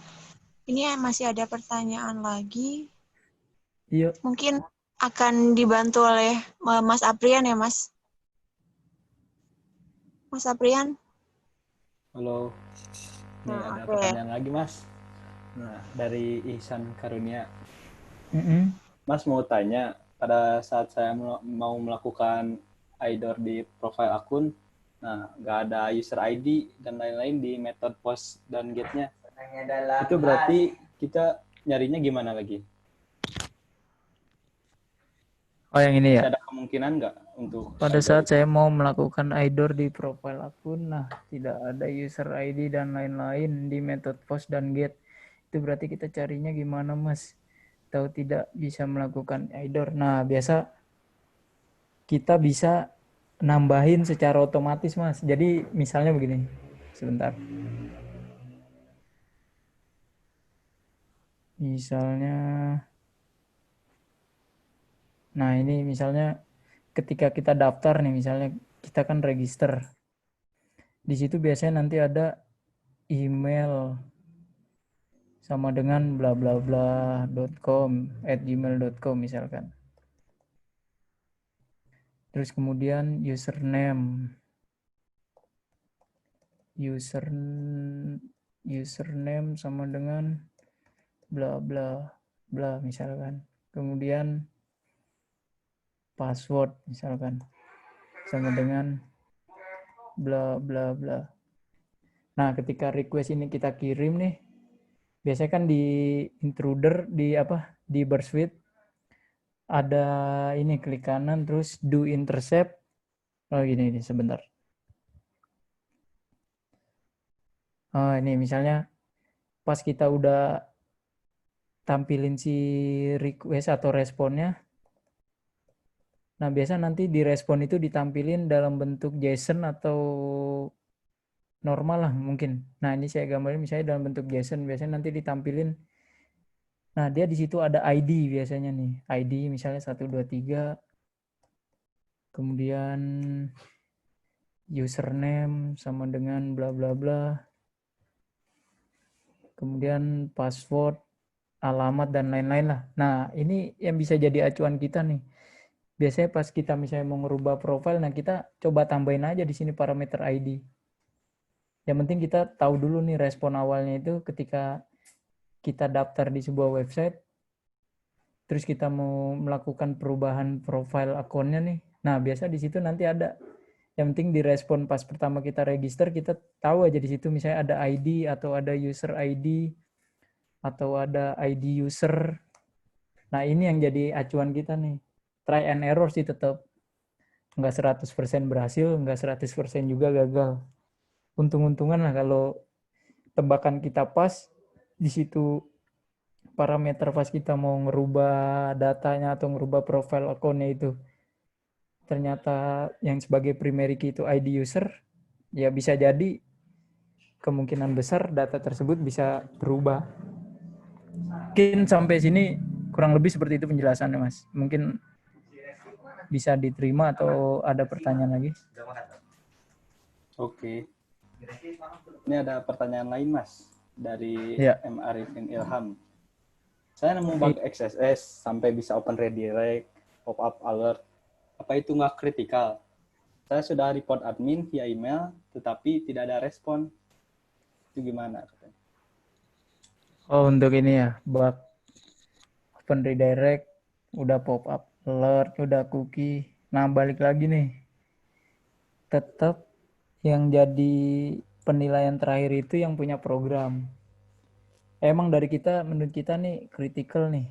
Ini masih ada pertanyaan lagi. Iya. Mungkin akan dibantu oleh Mas Aprian ya, Mas? Mas Aprian? Halo. Nih Nah, ada oke. pertanyaan lagi, Mas. Nah, dari Ihsan Karunia. Mm-mm. Mas mau tanya, pada saat saya mau melakukan IDOR di profile akun, nah nggak ada user ID dan lain-lain di method post dan get-nya. Itu berarti kita nyarinya gimana lagi? Oh, yang ini ya. Masih ada kemungkinan nggak untuk Pada IDOR saat itu? saya mau melakukan IDOR di profile akun, nah tidak ada user ID dan lain-lain di method post dan get. Itu berarti kita carinya gimana, Mas? Tahu tidak bisa melakukan IDOR. Nah, biasa kita bisa nambahin secara otomatis, Mas. Jadi misalnya begini. Sebentar. Misalnya, nah ini misalnya ketika kita daftar nih, misalnya kita kan register. Di situ biasanya nanti ada email sama dengan bla bla bla.com @gmail.com misalkan. Terus kemudian username sama dengan bla bla bla misalkan. Kemudian password misalkan sama dengan bla bla bla. Nah, ketika request ini kita kirim nih, biasanya kan di intruder di Burst Suite ada ini klik kanan terus do intercept. Oh gini sebentar. Oh ini misalnya pas kita udah tampilin si request atau responnya. Nah, biasa nanti di respon itu ditampilin dalam bentuk JSON atau normal lah mungkin. Nah, ini saya gambarin misalnya dalam bentuk JSON. Biasanya nanti ditampilin. Nah, dia di situ ada ID biasanya nih. ID misalnya 123. Kemudian username sama dengan bla bla bla. Kemudian password, alamat dan lain-lain lah. Nah, ini yang bisa jadi acuan kita nih. Biasanya pas kita misalnya mau ngerubah profil, nah kita coba tambahin aja di sini parameter ID. Yang penting kita tahu dulu nih respon awalnya itu ketika kita daftar di sebuah website, terus kita mau melakukan perubahan profil akunnya nih. Nah, biasa di situ nanti ada. Yang penting direspon pas pertama kita register, kita tahu aja di situ misalnya ada ID atau ada user ID atau ada ID user. Nah, ini yang jadi acuan kita nih. Try and error sih tetap. Nggak 100% berhasil, nggak 100% juga gagal. Untung-untungan lah kalau tebakan kita pas, di situ parameter pas kita mau ngerubah datanya atau ngerubah profile akunnya itu ternyata yang sebagai primary key itu ID user, ya bisa jadi kemungkinan besar data tersebut bisa berubah. Mungkin sampai sini kurang lebih seperti itu penjelasannya, Mas. Mungkin bisa diterima atau ada pertanyaan lagi? Oke. Ini ada pertanyaan lain, Mas, dari Ya. M. Arifin Ilham. Saya nemu bug XSS sampai bisa open redirect, pop-up alert. Apa itu nggak kritikal? Saya sudah report admin via email, tetapi tidak ada respon. Itu gimana? Oh, untuk ini ya, bug open redirect, udah pop-up alert, udah cookie. Nah, balik lagi nih. Tetap yang jadi penilaian terakhir itu yang punya program. Emang dari kita, menurut kita nih kritikal nih.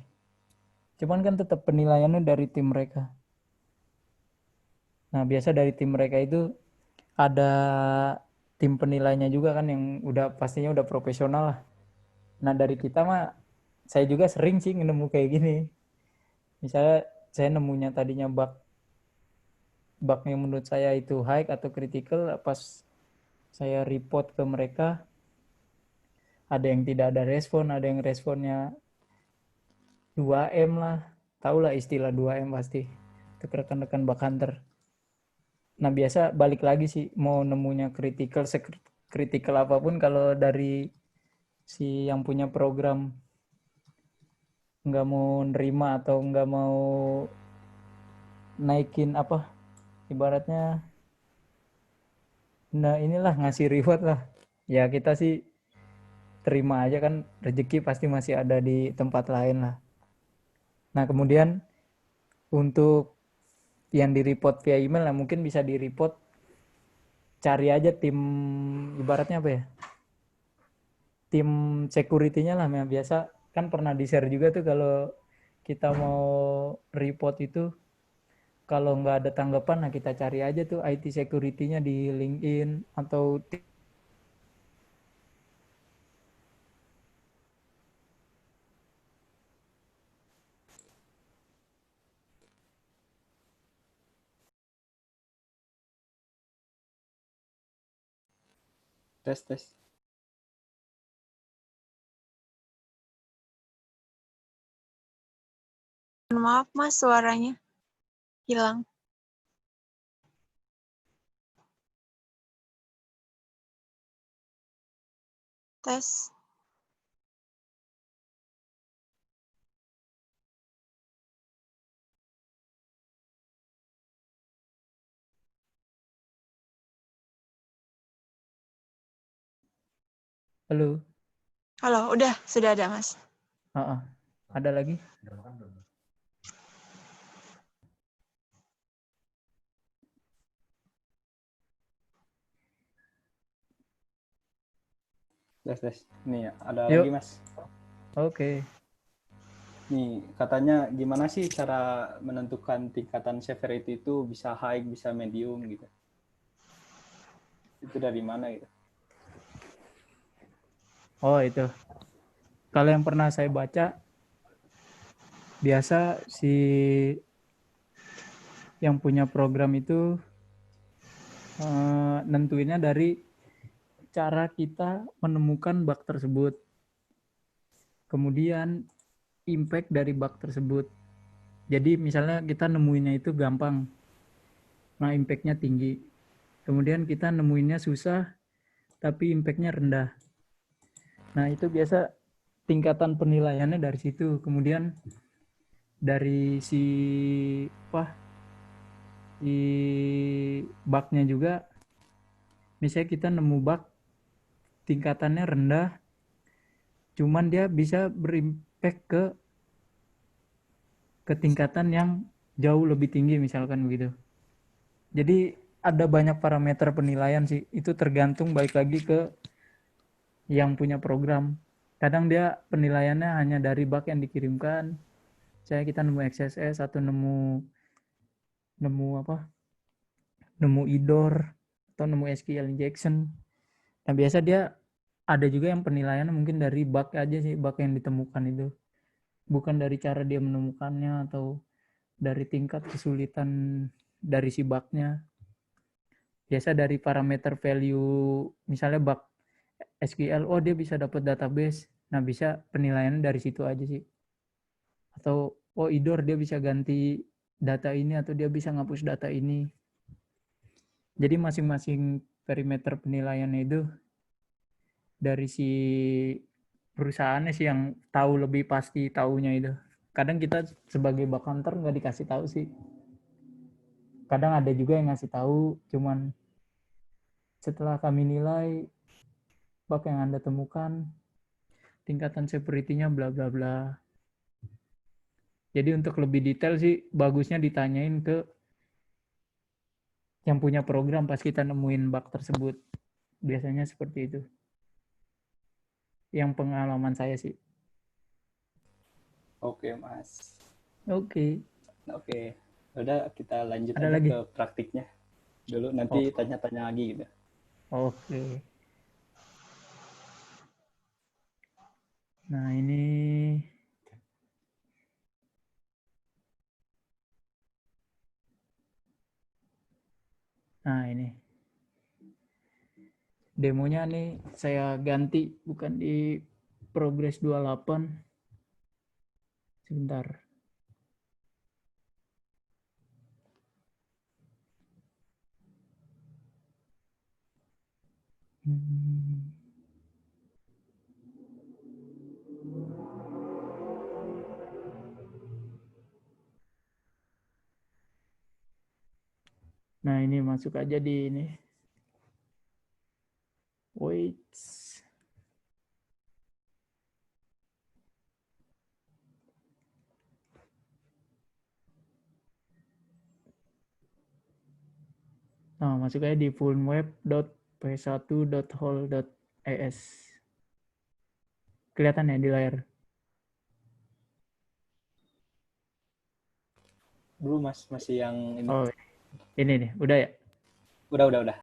Cuman kan tetap penilaiannya dari tim mereka. Nah, biasa dari tim mereka itu ada tim penilainya juga kan yang udah pastinya udah profesional lah. Nah, dari kita mah saya juga sering sih nemu kayak gini. Misalnya saya nemunya tadinya bug yang menurut saya itu high atau critical, pas saya report ke mereka ada yang tidak ada respon, ada yang responnya 2M lah. Tahu lah istilah 2M pasti. Itu rekan-rekan bug hunter. Nah, biasa balik lagi sih mau nemunya critical, sekritikal apapun kalau dari si yang punya program nggak mau nerima atau nggak mau naikin ibaratnya, nah inilah ngasih reward lah, ya kita sih terima aja kan, rezeki pasti masih ada di tempat lain lah. Nah kemudian untuk yang di report via email, nah mungkin bisa di report, cari aja tim, ibaratnya apa ya, tim security-nya lah. Yang biasa kan pernah di share juga tuh, kalau kita mau report itu, kalau nggak ada tanggapan, nah kita cari aja tuh IT security-nya di LinkedIn atau Tes tes. Maaf Mas, suaranya hilang. Tes. halo. Halo, udah, sudah ada Mas. Ada lagi? Tes tes. Nih ada Yuk. lagi Mas. Oke. Nih katanya gimana sih cara menentukan tingkatan severity itu, bisa high bisa medium gitu. Itu dari mana gitu? Oh itu. Kalau yang pernah saya baca, biasa si yang punya program itu nentuinnya dari cara kita menemukan bug tersebut. Kemudian impact dari bug tersebut. Jadi misalnya kita nemuinnya itu gampang, nah impact-nya tinggi. Kemudian kita nemuinnya susah, tapi impact-nya rendah. Nah itu biasa tingkatan penilaiannya dari situ. Kemudian dari si di bug-nya juga, misalnya kita nemu bug tingkatannya rendah, cuman dia bisa berimpact ke tingkatan yang jauh lebih tinggi misalkan begitu. Jadi ada banyak parameter penilaian sih, itu tergantung balik lagi ke yang punya program. Kadang dia penilaiannya hanya dari bug yang dikirimkan, saya kita nemu XSS atau nemu apa, nemu IDOR atau nemu SQL injection. Nah biasa dia ada juga yang penilaiannya mungkin dari bug aja sih, bug yang ditemukan itu, bukan dari cara dia menemukannya atau dari tingkat kesulitan dari si bugnya. Biasa dari parameter value, misalnya bug SQL, oh dia bisa dapat database, nah bisa penilaiannya dari situ aja sih. Atau oh IDOR dia bisa ganti data ini atau dia bisa ngapus data ini. Jadi masing-masing parameter penilaiannya itu dari si perusahaannya sih yang tahu lebih pasti taunya itu. Kadang kita sebagai bug hunter nggak dikasih tahu sih. Kadang ada juga yang ngasih tahu, cuman setelah kami nilai bug yang Anda temukan tingkatan security-nya bla bla bla. Jadi untuk lebih detail sih bagusnya ditanyain ke yang punya program pas kita nemuin bug tersebut. Biasanya seperti itu. Yang pengalaman saya sih. Oke Mas. Oke. Oke. Udah kita lanjut Ada aja lagi? ke praktiknya dulu, Oh, nanti tanya-tanya lagi gitu. oke. Nah ini, nah ini demonya nih saya ganti, bukan di Progress 28. Sebentar. Hmm. Nah ini masuk aja di ini. Wait. Nah, masuk aja di fullweb.p1.hol.es. Kelihatan ya di layar? Dulu Mas masih yang ini. Oh, ini nih, udah ya? Udah.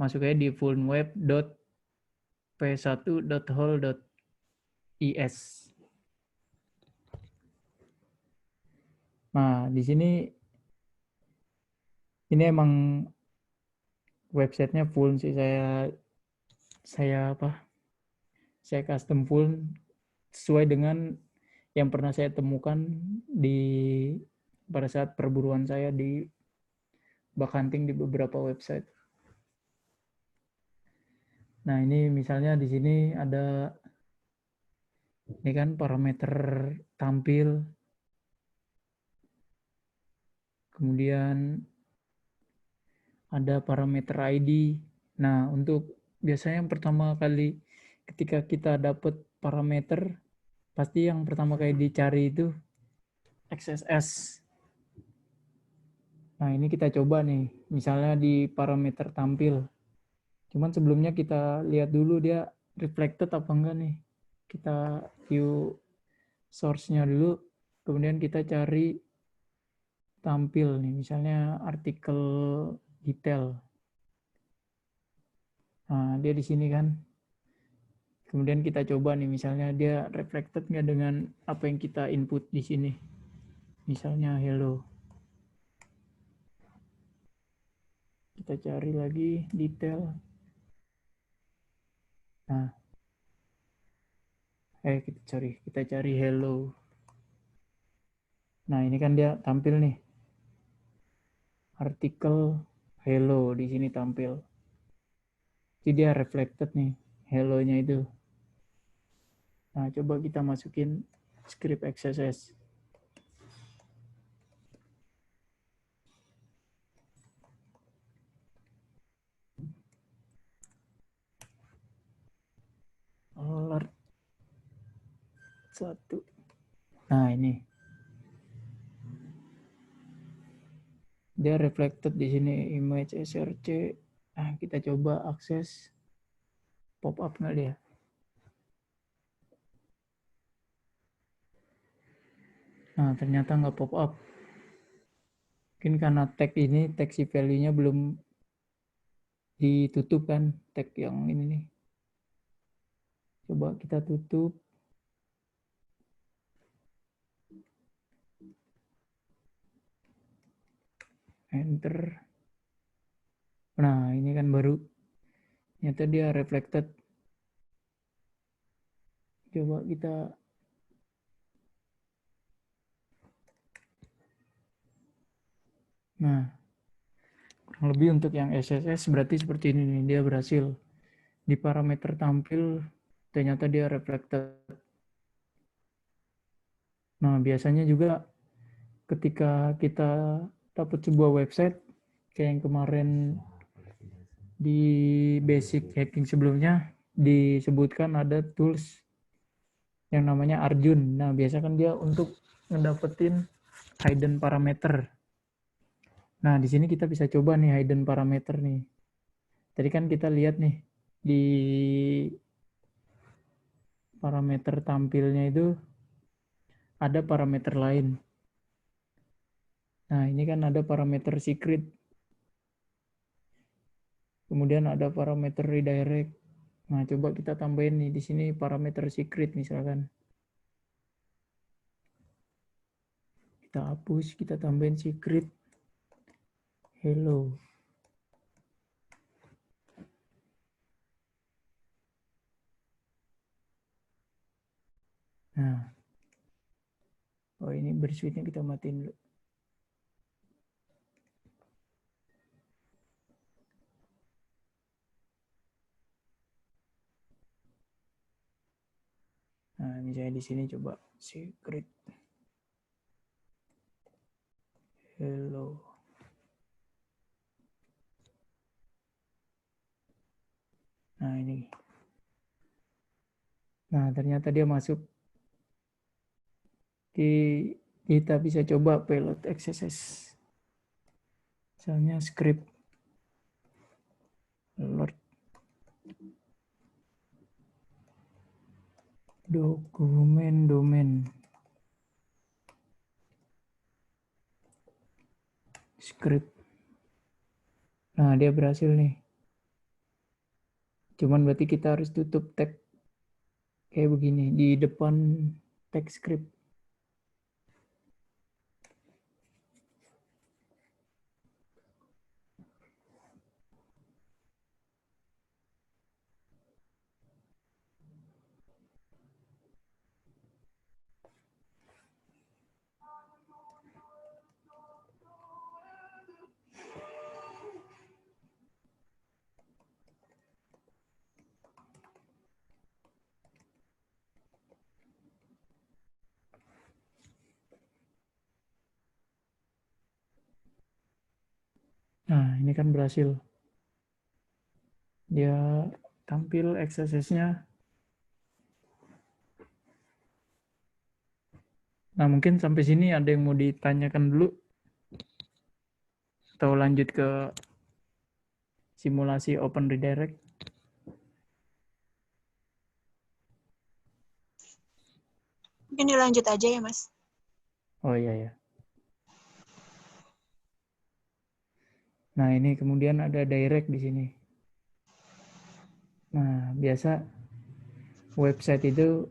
Masuk aja di fullweb.p1.hol.is. Nah, di sini ini emang websitenya full sih, saya custom full sesuai dengan yang pernah saya temukan pada saat perburuan saya di bug hunting di beberapa website. Nah, ini misalnya di sini ada ini kan parameter tampil, kemudian ada parameter ID. Nah, untuk biasanya yang pertama kali ketika kita dapat parameter, pasti yang pertama kali dicari itu XSS. Nah, ini kita coba nih, misalnya di parameter tampil. Cuman sebelumnya kita lihat dulu dia reflected apa enggak nih. Kita view source-nya dulu, kemudian kita cari tampil nih, misalnya artikel detail. Nah, dia di sini kan. Kemudian kita coba nih, misalnya dia reflected nggak dengan apa yang kita input di sini. Misalnya hello. Kita cari lagi detail. Nah, kita cari hello. Nah, ini kan dia tampil nih. Artikel hello di sini tampil. Jadi dia reflected nih, hello-nya itu. Nah, coba kita masukin script XSS. Alert 1. Nah, ini. Dia reflected di sini image src. Nah, kita coba akses pop up nggak dia? Nah, ternyata nggak pop up. Mungkin karena tag ini, tag si value-nya belum ditutup kan, tag yang ini nih. Coba kita tutup. Enter. Nah, ini kan baru. Ternyata dia reflected. Coba kita Nah, kurang lebih untuk yang SSS berarti seperti ini nih, dia berhasil. Di parameter tampil, ternyata dia reflected. Nah, biasanya juga ketika kita dapat sebuah website, kayak yang kemarin di basic hacking sebelumnya, disebutkan ada tools yang namanya Arjun. Nah, biasa kan dia untuk ngedapetin hidden parameter. Nah, di sini kita bisa coba nih hidden parameter nih. Tadi kan kita lihat nih di parameter tampilnya itu ada parameter lain. Nah, ini kan ada parameter secret. Kemudian ada parameter redirect. Nah, coba kita tambahin nih di sini parameter secret misalkan. Kita hapus, kita tambahin secret. Hello. Nah. Oh, ini bersuitnya kita matiin dulu. Nah, misalnya di sini coba secret. Hello. Nah, ini. Nah, ternyata dia masuk. Kita bisa coba payload XSS. Misalnya script alert dokumen domain script. Nah, dia berhasil nih. Cuman berarti kita harus tutup tag kayak begini di depan tag script. Nah, ini kan berhasil. Dia tampil XSS-nya. Nah, mungkin sampai sini ada yang mau ditanyakan dulu. Atau lanjut ke simulasi Open Redirect. Mungkin dilanjut aja ya, Mas. Oh iya ya. Nah, ini kemudian ada direct di sini. Nah, biasa website itu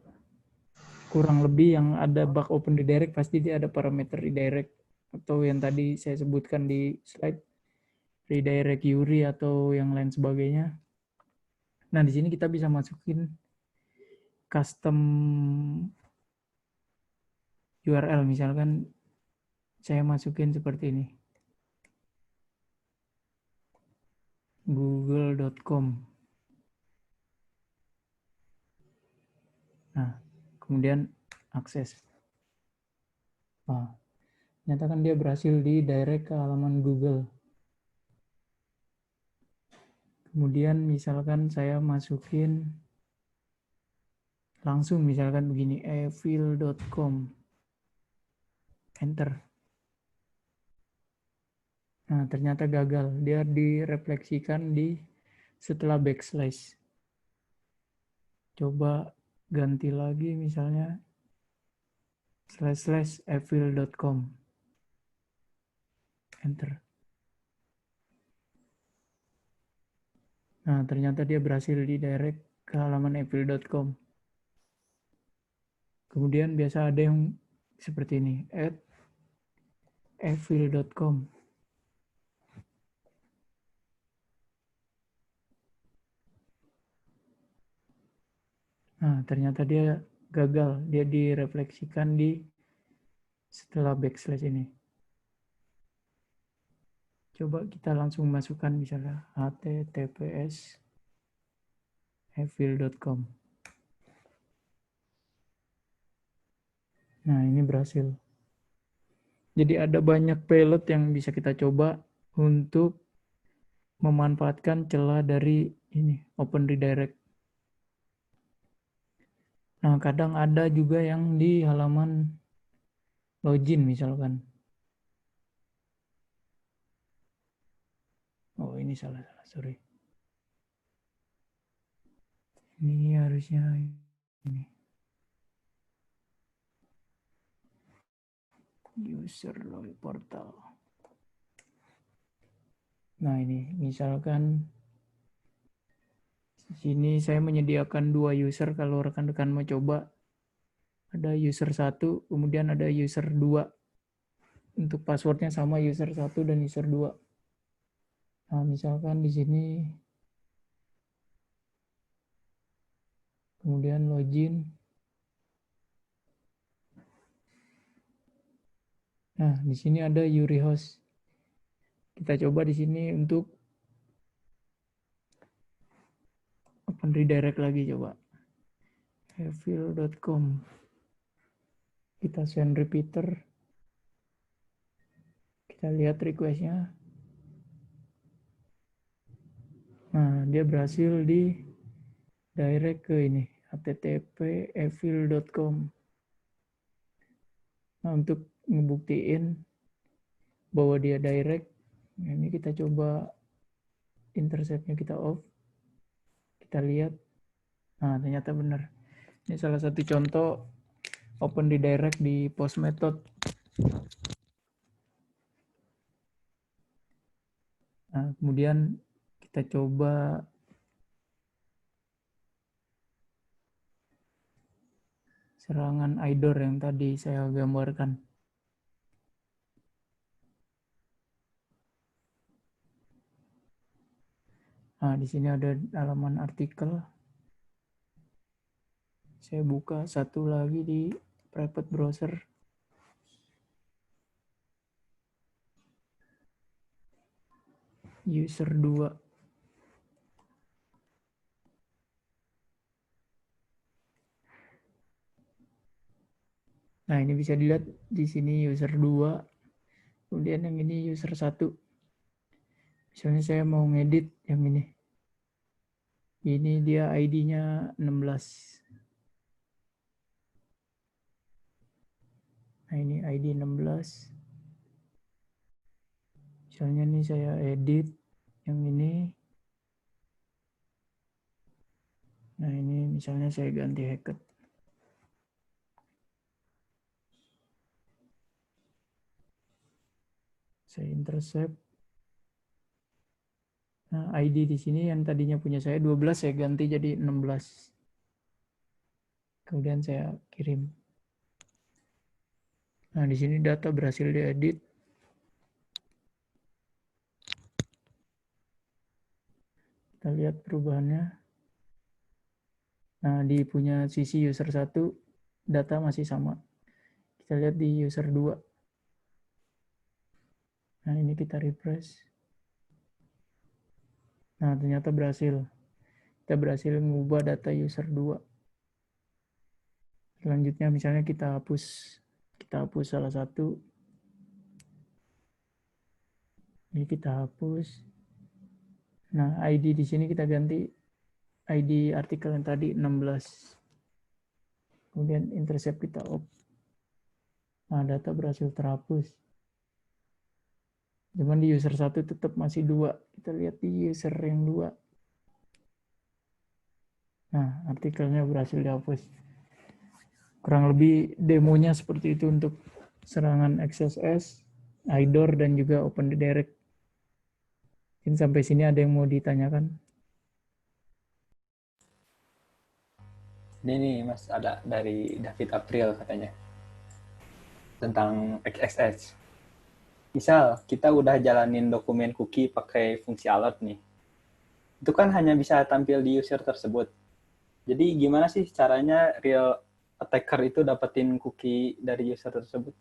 kurang lebih yang ada bug Open Redirect pasti dia ada parameter redirect atau yang tadi saya sebutkan di slide redirect URI atau yang lain sebagainya. Nah, di sini kita bisa masukin custom URL, misalkan saya masukin seperti ini. google.com. Nah, kemudian akses. Nah, ternyata kan dia berhasil di direct ke halaman Google. Kemudian misalkan saya masukin langsung misalkan begini, evil.com. Enter. Nah, ternyata gagal. Dia direfleksikan di setelah backslash. Coba ganti lagi misalnya /evil.com. Enter. Nah, ternyata dia berhasil di direct ke halaman evil.com. Kemudian biasa ada yang seperti ini, @evil.com. Nah, ternyata dia gagal. Dia direfleksikan di setelah backslash ini. Coba kita langsung masukkan misalnya https evil.com. Nah, ini berhasil. Jadi ada banyak payload yang bisa kita coba untuk memanfaatkan celah dari ini Open Redirect. Nah, kadang ada juga yang di halaman login misalkan. Oh, ini salah, sorry. Ini harusnya ini. User login portal. Nah, ini misalkan di sini saya menyediakan 2 user kalau rekan-rekan mau coba. Ada user 1, kemudian ada user 2. Untuk passwordnya sama user 1 dan user 2. Nah, misalkan di sini kemudian login. Nah, di sini ada URI host. Kita coba di sini untuk open redirect lagi coba. evil.com. Kita send repeater. Kita lihat requestnya. Nah, dia berhasil di direct ke ini, http evil.com. Nah, untuk ngebuktiin bahwa dia direct, Ini kita coba intercept-nya kita off. Kita lihat. Nah, ternyata benar. Ini salah satu contoh open redirect di post method. Nah, kemudian kita coba serangan IDOR yang tadi saya gambarkan. Nah, di sini ada halaman artikel. Saya buka satu lagi di private browser. User 2. Nah, ini bisa dilihat di sini user 2. Kemudian yang ini user 1. Misalnya saya mau ngedit yang ini. Ini dia ID-nya 16. Nah, ini ID 16. Misalnya nih saya edit yang ini. Nah, ini misalnya saya ganti Hackett. Saya intercept. Nah, ID di sini yang tadinya punya saya 12, saya ganti jadi 16. Kemudian saya kirim. Nah, di sini data berhasil diedit. Kita lihat perubahannya. Nah, di punya sisi user 1, data masih sama. Kita lihat di user 2. Nah, ini kita refresh. Nah, ternyata berhasil. Kita berhasil mengubah data user 2. Selanjutnya misalnya kita hapus salah satu. Ini kita hapus. Nah, ID di sini kita ganti ID artikel yang tadi 16. Kemudian intercept kita off. Nah, data berhasil terhapus. Cuman di user 1 tetap masih 2. Kita lihat di user yang 2. Nah, artikelnya berhasil dihapus. Kurang lebih demonya seperti itu untuk serangan XSS, IDOR, dan juga Open Redirect. Mungkin sampai sini ada yang mau ditanyakan? Ini nih Mas, ada dari David April katanya. Tentang XSS. Misal, kita udah jalanin dokumen cookie pakai fungsi alert nih. Itu kan hanya bisa tampil di user tersebut. Jadi gimana sih caranya real attacker itu dapetin cookie dari user tersebut?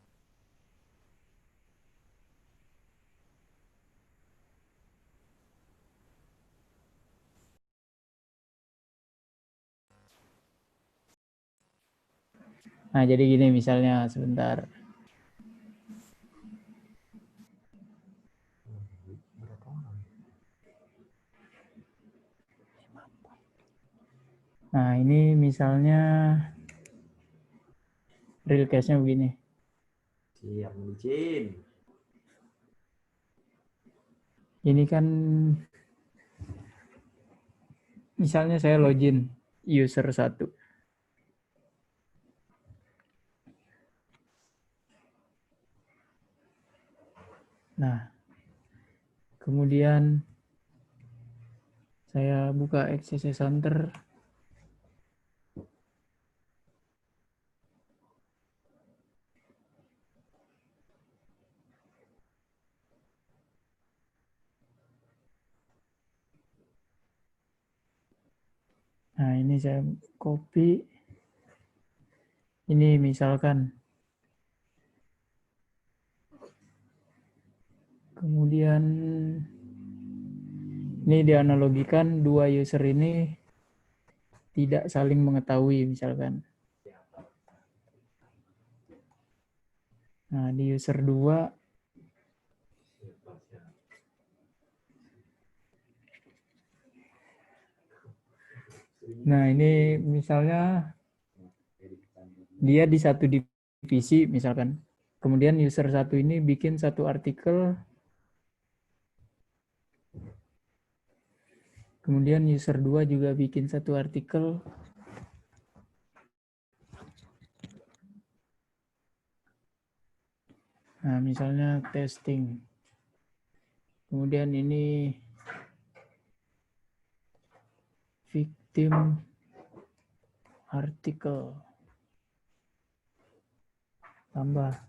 Nah, jadi gini misalnya sebentar. Nah, ini misalnya real case-nya begini. Siap, izin. Ini kan misalnya saya login user 1. Nah, kemudian saya buka XSS Hunter. Nah, ini saya copy. Ini misalkan. Kemudian ini dianalogikan dua user ini tidak saling mengetahui misalkan. Nah, di user 2 nah, ini misalnya dia di satu divisi misalkan. Kemudian user 1 ini bikin satu artikel Kemudian user 2 juga bikin satu artikel. Nah, misalnya testing. Kemudian ini victim artikel. Tambah.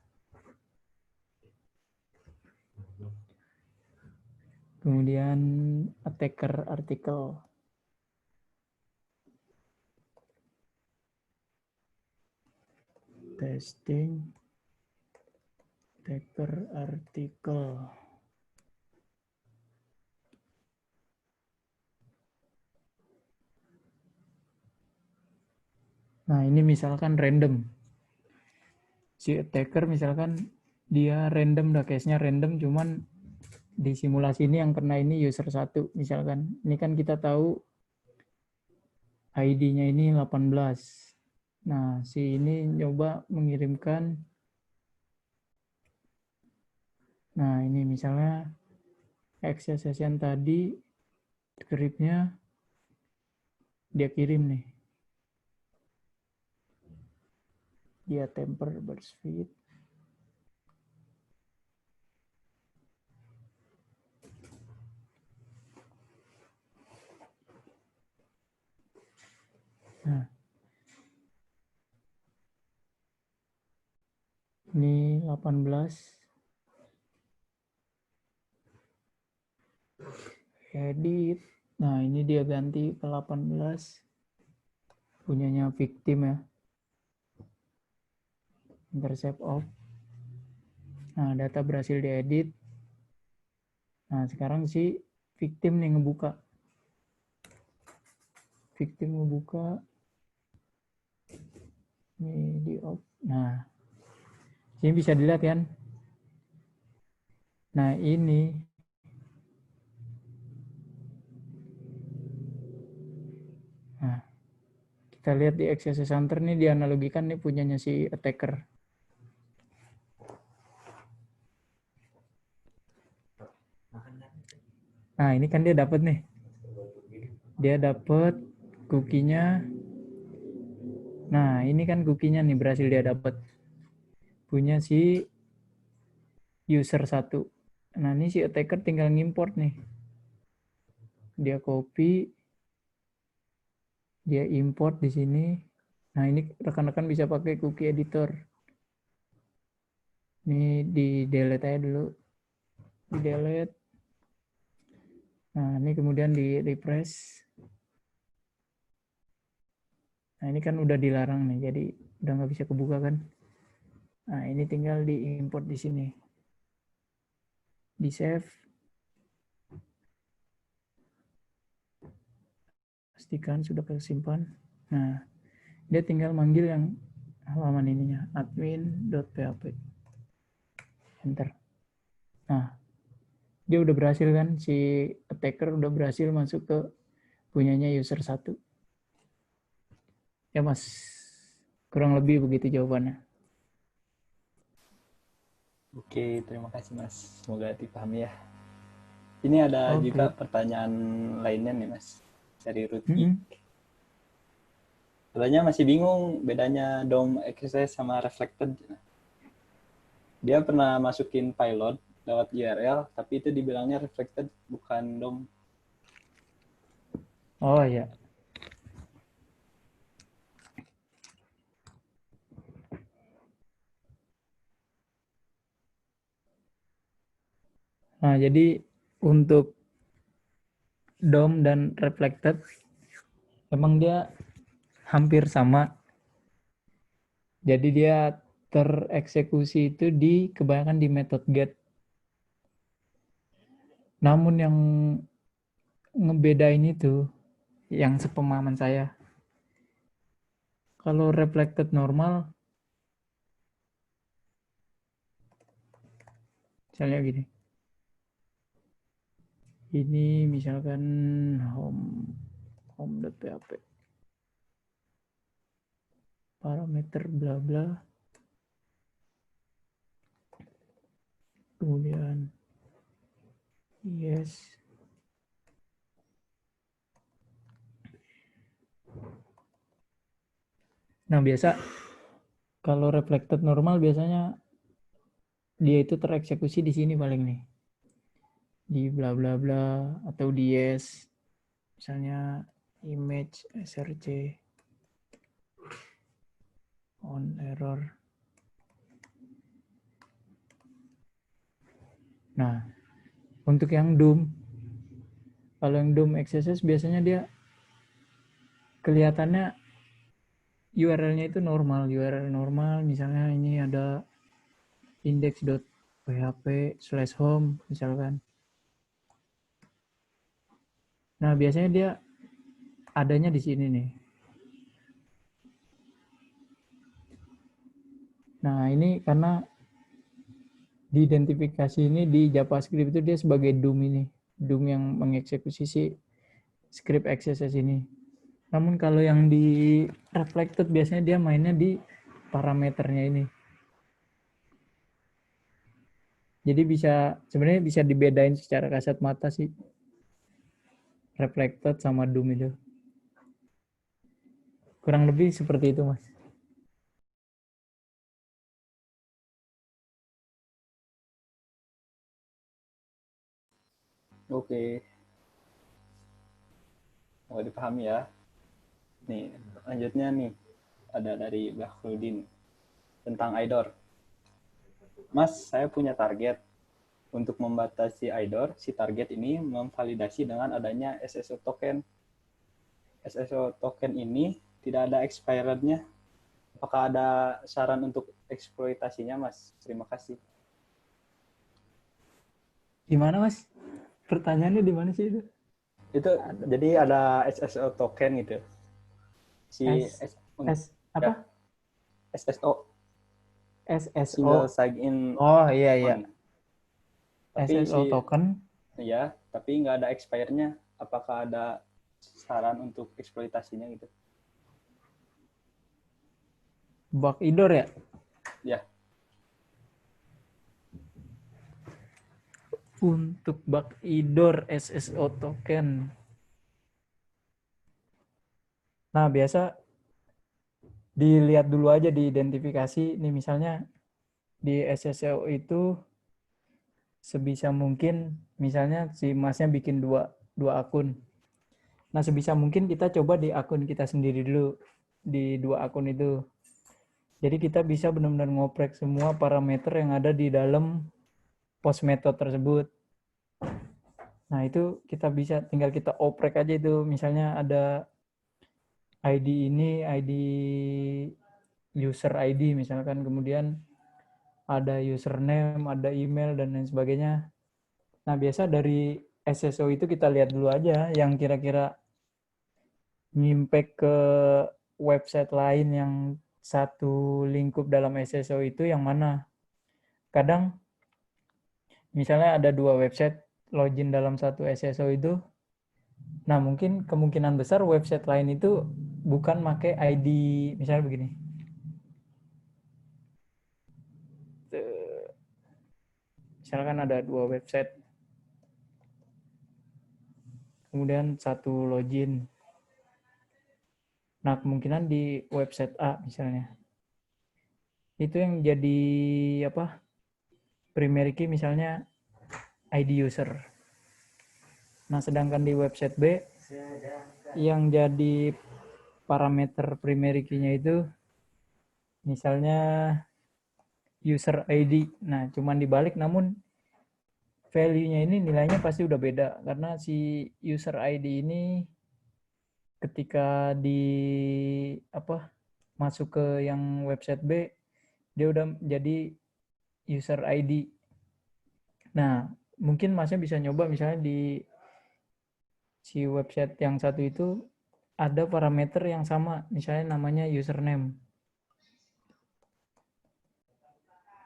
Kemudian attacker artikel. Testing attacker artikel. Nah, ini misalkan random. Si attacker misalkan dia random, case-nya random, cuman di simulasi ini yang kena ini user 1 misalkan. Ini kan kita tahu ID-nya ini 18. Nah, si ini nyoba mengirimkan. Nah, ini misalnya access session tadi script-nya dia kirim nih. Dia temper burst feed. Nah, ini 18. Edit. Nah, ini dia ganti ke 18. Punyanya victim ya. Intercept off. Nah, data berhasil diedit. Nah, sekarang si victim nih ngebuka. Victim ngebuka. Ini di off. Nah, ini bisa dilihat kan. Nah, ini. Nah, kita lihat di access hunter nih dianalogikan nih punyanya si attacker. Nah, ini kan dia dapat nih. Dia dapat cookie-nya. Nah, ini kan cookie-nya nih berhasil dia dapat. Punya si user 1. Nah, ini si attacker tinggal ngimport nih. Dia copy, dia import di sini. Nah, ini rekan-rekan bisa pakai cookie editor. Ini di delete aja dulu. Di delete. Nah, ini kemudian di refresh. Nah, ini kan udah dilarang nih, jadi udah nggak bisa kebuka kan. Nah, ini tinggal diimport di sini. Di save. Pastikan sudah kesimpan. Nah, dia tinggal manggil yang halaman ininya, admin.php. Enter. Nah, dia udah berhasil kan, si attacker udah berhasil masuk ke punyanya user 1. Ya mas, kurang lebih begitu jawabannya. Oke, terima kasih Mas. Semoga dipahami ya. Ini ada juga pertanyaan lainnya nih Mas. Dari Rutki. Katanya masih bingung bedanya DOM access sama reflected. Dia pernah masukin payload lewat URL, tapi itu dibilangnya reflected, bukan DOM. Oh ya. Nah, jadi untuk DOM dan reflected, emang dia hampir sama. Jadi dia tereksekusi itu di kebanyakan di method get. Namun yang ngebedain itu, yang sepemahaman saya, kalau reflected normal, misalnya gini, ini misalkan home.php, parameter bla bla, kemudian yes, Nah, biasa kalau reflected normal biasanya dia itu tereksekusi di sini paling nih. Di bla bla bla atau di yes. Misalnya image src on error. Nah, untuk yang DOM, kalau yang DOM XSS biasanya dia kelihatannya URL-nya itu normal, URL normal, misalnya ini ada index.php/home misalkan. Nah, biasanya dia adanya di sini nih. Nah, ini karena diidentifikasi ini di JavaScript itu dia sebagai DOM ini. DOM yang mengeksekusi si script XSS ini. Namun kalau yang di reflected biasanya dia mainnya di parameternya ini. Jadi sebenarnya bisa dibedain secara kasat mata sih. Reflected sama DOM itu. Kurang lebih seperti itu, Mas. Oke. Mau dipahami ya. Nih, lanjutnya nih. Ada dari Bahrudin tentang IDOR. Mas, saya punya target. Untuk membatasi IDOR, si target ini memvalidasi dengan adanya SSO token. SSO token ini tidak ada expirednya. Apakah ada saran untuk eksploitasinya, Mas? Terima kasih. Gimana, Mas? Pertanyaannya di mana sih itu? Itu jadi ada SSO token gitu. Apa? SSO. SSO. Single sign-in. Oh, iya. Tapi SSO token. Ya, tapi nggak ada expire-nya. Apakah ada saran untuk eksploitasinya gitu? Bug IDOR ya? Ya. Untuk bug IDOR SSO token. Nah, biasa dilihat dulu aja di identifikasi. Nih misalnya di SSO itu sebisa mungkin misalnya si masnya bikin dua akun. Nah, sebisa mungkin kita coba di akun kita sendiri dulu di dua akun itu. Jadi kita bisa benar-benar ngoprek semua parameter yang ada di dalam post method tersebut. Nah, itu kita bisa tinggal kita oprek aja itu. Misalnya ada ID ini, ID user ID misalkan, kemudian ada username, ada email, dan lain sebagainya. Nah, biasa dari SSO itu kita lihat dulu aja yang kira-kira ngimpact ke website lain yang satu lingkup dalam SSO itu yang mana. Kadang misalnya ada dua website login dalam satu SSO itu, nah mungkin kemungkinan besar website lain itu bukan pakai ID, misalnya begini. Misalkan ada dua website, kemudian satu login. Nah, kemungkinan di website A misalnya, itu yang jadi apa? Primary key misalnya ID user. Nah, sedangkan di website B yang jadi parameter primary key-nya itu misalnya user ID. Nah, cuman dibalik namun value-nya ini nilainya pasti udah beda karena si user ID ini ketika masuk ke yang website B dia udah jadi user ID. Nah, mungkin Masnya bisa nyoba misalnya di si website yang satu itu ada parameter yang sama, misalnya namanya username.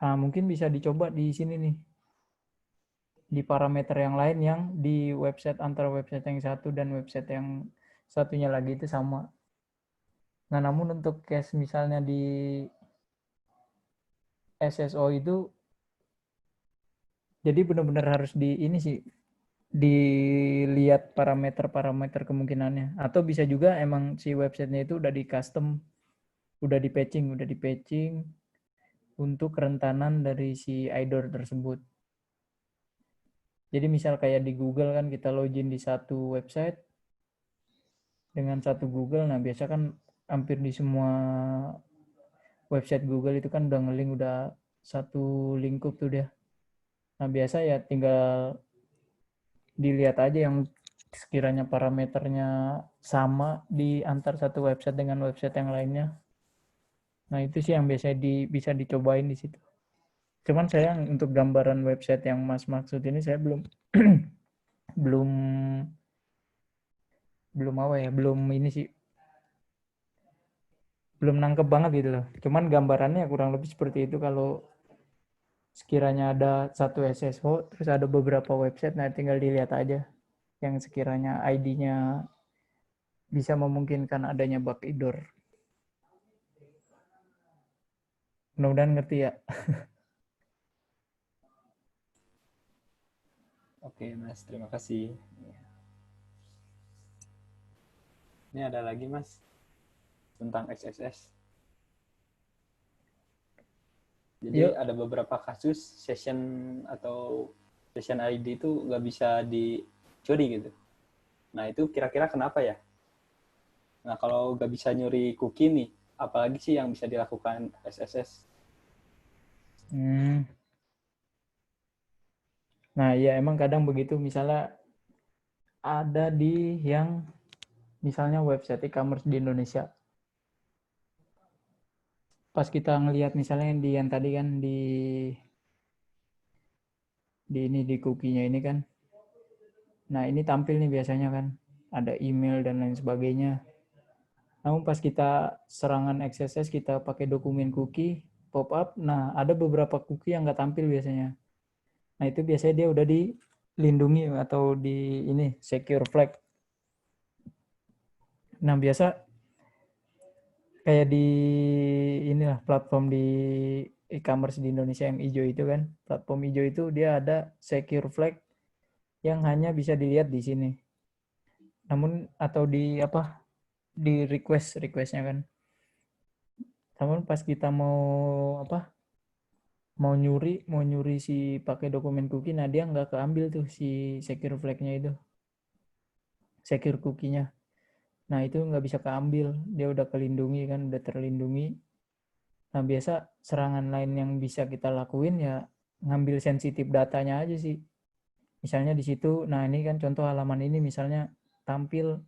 Nah, mungkin bisa dicoba di sini nih. Di parameter yang lain yang di website antara website yang satu dan website yang satunya lagi itu sama. Nah, namun untuk case misalnya di SSO itu jadi benar-benar harus dilihat parameter-parameter kemungkinannya. Atau bisa juga emang si websitenya itu udah di custom udah di patching untuk kerentanan dari si IDOR tersebut. Jadi misal kayak di Google kan kita login di satu website dengan satu Google, nah biasa kan hampir di semua website Google itu kan udah nge-link udah satu lingkup tuh dia. Nah biasa ya tinggal dilihat aja yang sekiranya parameternya sama di antar satu website dengan website yang lainnya. Nah itu sih yang biasanya bisa dicobain di situ. Cuman saya untuk gambaran website yang Mas maksud ini saya belum belum belum ini sih, belum nangkep banget gitu loh. Cuman gambarannya kurang lebih seperti itu. Kalau sekiranya ada satu SSO terus ada beberapa website, nah tinggal dilihat aja yang sekiranya ID-nya bisa memungkinkan adanya bug IDOR. Mudah-mudahan ngerti ya. Oke, Mas. Terima kasih. Ini ada lagi, Mas, tentang XSS. Jadi Yuk. ada beberapa kasus session ID itu nggak bisa dicuri gitu. Nah, itu kira-kira kenapa ya? Nah, kalau nggak bisa nyuri cookie nih, apalagi sih yang bisa dilakukan SSS? Nah, ya emang kadang begitu. Misalnya ada di yang misalnya website e-commerce di Indonesia. Pas kita ngelihat misalnya yang tadi kan di cookie-nya ini kan. Nah, ini tampil nih biasanya kan. Ada email dan lain sebagainya. Namun pas kita serangan XSS, kita pakai dokumen cookie, pop up, nah ada beberapa cookie yang nggak tampil biasanya. Nah itu biasanya dia udah dilindungi atau di ini secure flag. Nah biasa kayak di inilah platform di e-commerce di Indonesia yang hijau itu kan, platform hijau itu dia ada secure flag yang hanya bisa dilihat di sini. Namun atau di requestnya kan. Namun pas kita mau nyuri si pakai dokumen cookie, nah dia nggak keambil tuh si secure flag-nya itu, secure cookie-nya. Nah itu nggak bisa keambil, dia udah kelindungi kan, udah terlindungi. Nah biasa serangan lain yang bisa kita lakuin ya ngambil sensitif datanya aja sih. Misalnya di situ, nah ini kan contoh halaman ini misalnya tampil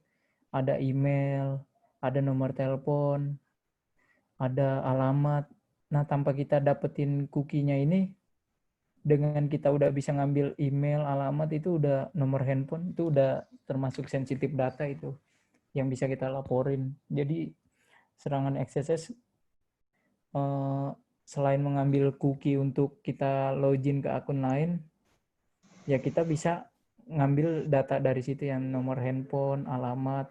ada email, ada nomor telepon, ada alamat. Nah tanpa kita dapetin cookie-nya ini, dengan kita udah bisa ngambil email, alamat, itu udah nomor handphone, itu udah termasuk sensitif data itu yang bisa kita laporin. Jadi serangan XSS selain mengambil cookie untuk kita login ke akun lain, ya kita bisa ngambil data dari situ yang nomor handphone, alamat,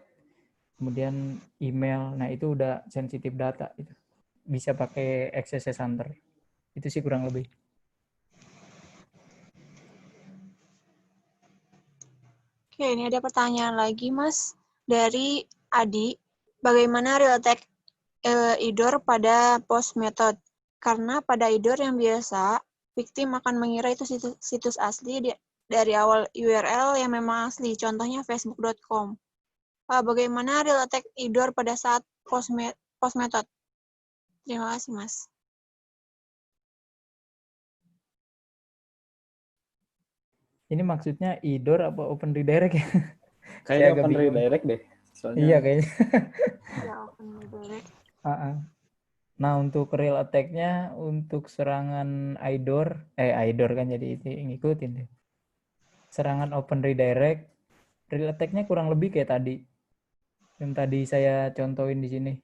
kemudian email. Nah itu udah sensitif data itu. Bisa pakai XSS Hunter. Itu sih kurang lebih. Oke, ini ada pertanyaan lagi, Mas. Dari Adi, bagaimana real attack IDOR pada post method? Karena pada IDOR yang biasa, victim akan mengira itu situs asli dari awal URL yang memang asli, contohnya facebook.com. Bagaimana real attack IDOR pada saat post method? Terima kasih, Mas. Ini maksudnya IDOR apa Open Redirect ya? Kayaknya Open Redirect deh. Soalnya... Iya kayaknya. Ya, Open Redirect. Nah untuk real attack-nya, untuk serangan IDOR kan jadi itu ngikutin deh. Serangan Open Redirect, real attack-nya kurang lebih kayak tadi. Yang tadi saya contohin di sini.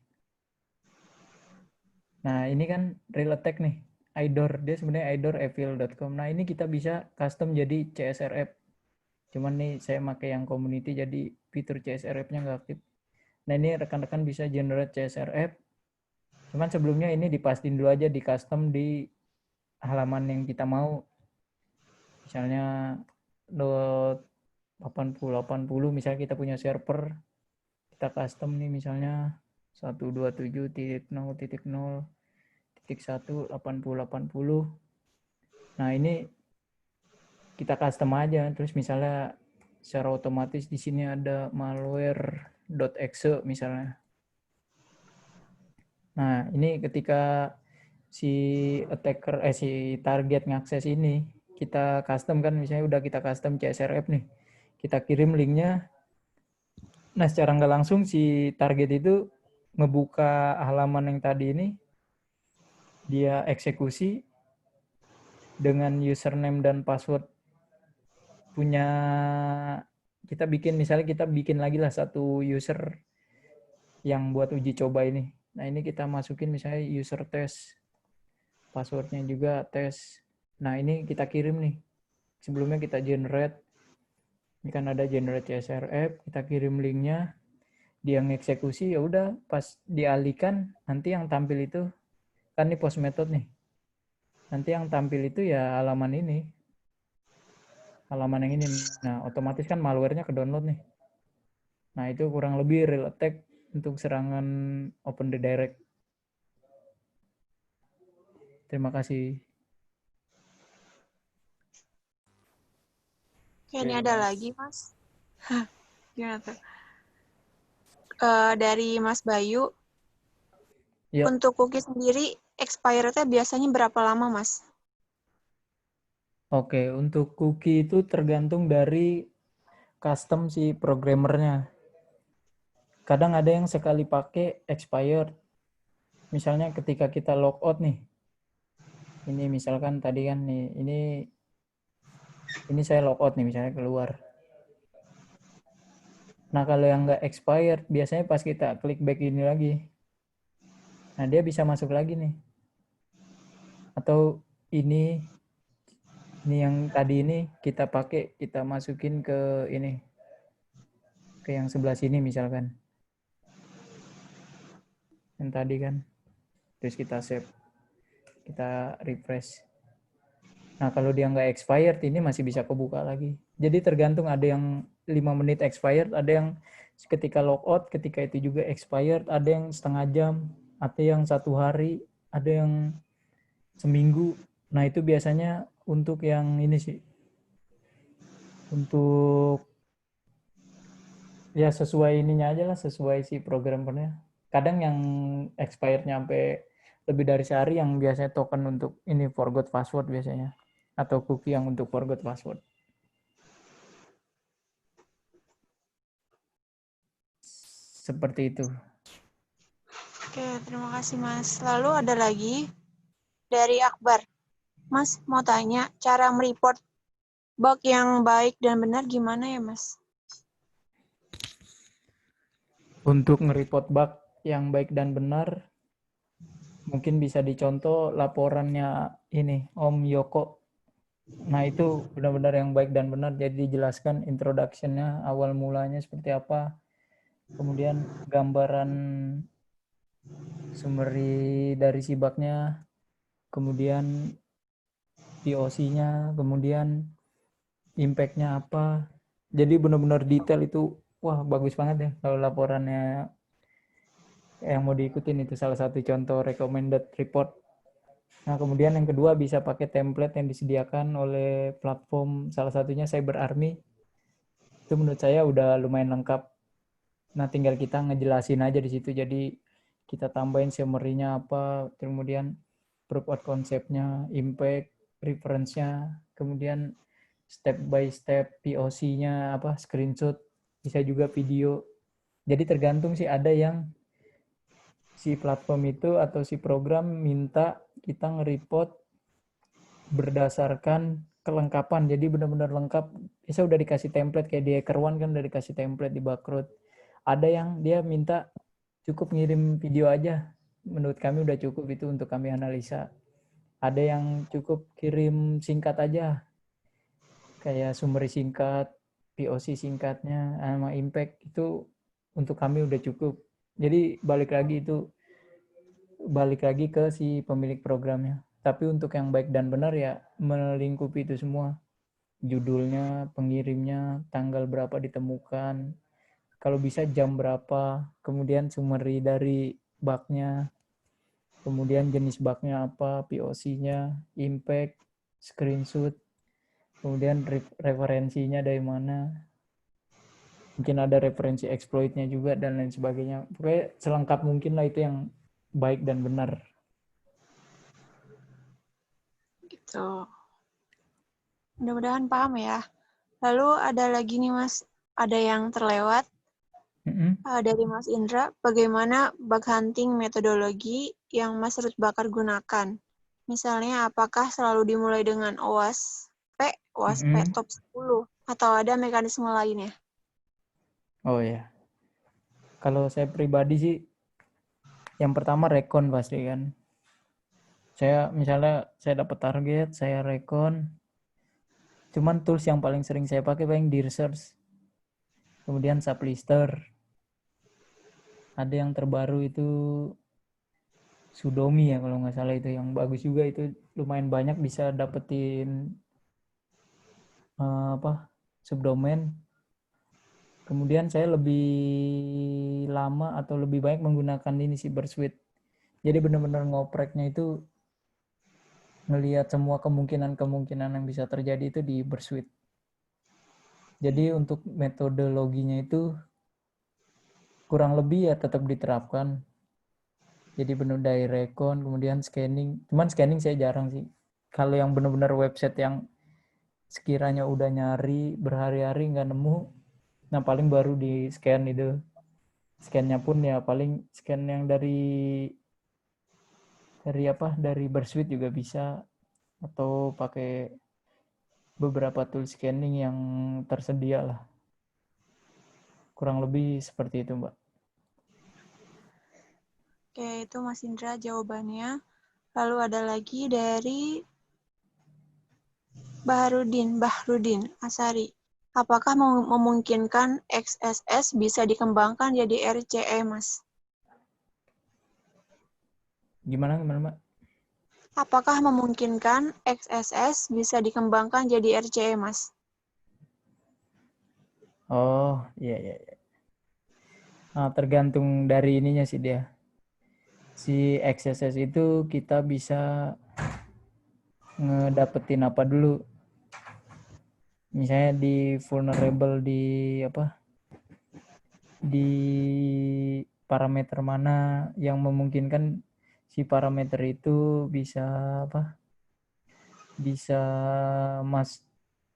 Nah ini kan real attack nih. IDOR, dia sebenarnya idorevil.com. Nah ini kita bisa custom jadi CSRF. Cuman nih saya pakai yang community jadi fitur CSRF-nya nggak aktif. Nah ini rekan-rekan bisa generate CSRF. Cuman sebelumnya ini dipastiin dulu aja di custom di halaman yang kita mau. Misalnya .8080 misalnya kita punya server, kita custom nih misalnya 127.0.0.1 Nah, ini kita custom aja. Terus misalnya secara otomatis di sini ada malware.exe misalnya. Nah, ini ketika si target ngakses ini, kita custom kan, misalnya udah kita custom CSRF nih. Kita kirim linknya. Nah, secara nggak langsung si target itu ngebuka halaman yang tadi ini, dia eksekusi dengan username dan password punya kita bikin, misalnya kita bikin lagi lah satu user yang buat uji coba ini. Nah, ini kita masukin misalnya user test, passwordnya juga tes. Nah, ini kita kirim nih. Sebelumnya kita generate, ini kan ada generate CSRF, kita kirim linknya, dia ngeksekusi, ya udah pas dialihkan nanti yang tampil itu kan ini post method nih. Nanti yang tampil itu ya halaman ini. Halaman yang ini. Nah, otomatis kan malware-nya ke download nih. Nah, itu kurang lebih real attack untuk serangan Open Redirect. Terima kasih. Oke, ini ada lagi, Mas. Gimana tuh? Dari Mas Bayu. Ya. Untuk cookie sendiri, expirednya biasanya berapa lama, Mas? Oke, untuk cookie itu tergantung dari custom si programmernya. Kadang ada yang sekali pakai expired. Misalnya ketika kita logout nih. Ini misalkan tadi kan nih, ini saya logout nih misalnya keluar. Nah, kalau yang nggak expired, biasanya pas kita klik back ini lagi. Nah, dia bisa masuk lagi nih. Atau ini yang tadi ini kita pakai, kita masukin ke ini. Ke yang sebelah sini misalkan. Yang tadi kan. Terus kita save. Kita refresh. Nah, kalau dia nggak expired, ini masih bisa kebuka lagi. Jadi tergantung, ada yang 5 menit expired, ada yang ketika logout, ketika itu juga expired, ada yang setengah jam, ada yang 1 hari, ada yang seminggu. Nah, itu biasanya untuk yang ini sih. Untuk ya sesuai ininya aja lah, sesuai si programmernya. Kadang yang expirednya sampai lebih dari sehari, yang biasanya token untuk ini forgot password biasanya. Atau cookie yang untuk forgot password. Seperti itu. Oke, terima kasih, Mas. Lalu ada lagi dari Akbar. Mas, mau tanya, cara mereport bug yang baik dan benar gimana ya, Mas? Untuk nge-report bug yang baik dan benar, mungkin bisa dicontoh laporannya ini, Om Yoko. Nah, itu benar-benar yang baik dan benar. Jadi dijelaskan introduction-nya, awal mulanya seperti apa. Kemudian gambaran summary dari si bug-nya. Kemudian POC-nya, kemudian impact-nya apa. Jadi benar-benar detail itu. Wah, bagus banget ya kalau laporannya yang mau diikutin. Itu salah satu contoh recommended report. Nah, kemudian yang kedua bisa pakai template yang disediakan oleh platform, salah satunya CyberArmy. Itu menurut saya udah lumayan lengkap. Nah, tinggal kita ngejelasin aja di situ. Jadi kita tambahin summary-nya apa, kemudian proof of concept-nya, impact, reference-nya, kemudian step by step POC-nya apa, screenshot, bisa juga video. Jadi tergantung sih, ada yang si platform itu atau si program minta kita nge-report berdasarkan kelengkapan. Jadi benar-benar lengkap. Bisa udah dikasih template, kayak di HackerOne kan udah dikasih template di Backrot. Ada yang dia minta cukup ngirim video aja. Menurut kami udah cukup itu untuk kami analisa. Ada yang cukup kirim singkat aja. Kayak summary singkat, POC singkatnya, sama impact, itu untuk kami udah cukup. Jadi balik lagi ke si pemilik programnya. Tapi untuk yang baik dan benar ya melingkupi itu semua. Judulnya, pengirimnya, tanggal berapa ditemukan, kalau bisa jam berapa, kemudian summary dari bug-nya, kemudian jenis bug-nya apa, POC-nya, impact, screenshot, kemudian referensinya dari mana, mungkin ada referensi exploit-nya juga, dan lain sebagainya. Pokoknya selengkap mungkin lah itu yang baik dan benar. Gitu. Mudah-mudahan paham ya. Lalu ada lagi nih Mas, ada yang terlewat dari Mas Indra, bagaimana bug hunting metodologi yang Mas Ruth Bakar gunakan? Misalnya, apakah selalu dimulai dengan OWASP top 10, atau ada mekanisme lainnya? Oh ya, kalau saya pribadi sih, yang pertama recon pasti kan. Misalnya saya dapat target, saya recon. Cuman tools yang paling sering saya pakai paling di research. Kemudian sublister. Ada yang terbaru itu Sudomi ya kalau nggak salah, itu yang bagus juga, itu lumayan banyak bisa dapetin subdomain. Kemudian saya lebih lama atau lebih banyak menggunakan ini sih Bursuit. Jadi benar-benar ngopreknya itu ngelihat semua kemungkinan yang bisa terjadi itu di Bursuit. Jadi untuk metodologinya itu kurang lebih ya tetap diterapkan. Jadi benar dari recon, kemudian scanning. Cuman scanning saya jarang sih. Kalau yang benar-benar website yang sekiranya udah nyari berhari-hari nggak nemu, nah paling baru di scan itu. Scan-nya pun ya paling scan yang dari Bursuit juga bisa, atau pakai beberapa tool scanning yang tersedia lah. Kurang lebih seperti itu, Mbak. Oke, itu Mas Indra jawabannya. Lalu ada lagi dari Bahrudin Asari. Apakah memungkinkan XSS bisa dikembangkan jadi RCE, Mas? Gimana, Mbak? Apakah memungkinkan XSS bisa dikembangkan jadi RCE, Mas? Oh, iya. Nah, tergantung dari ininya sih dia. Si XSS itu kita bisa ngedapetin apa dulu. Misalnya di vulnerable di parameter mana yang memungkinkan si parameter itu bisa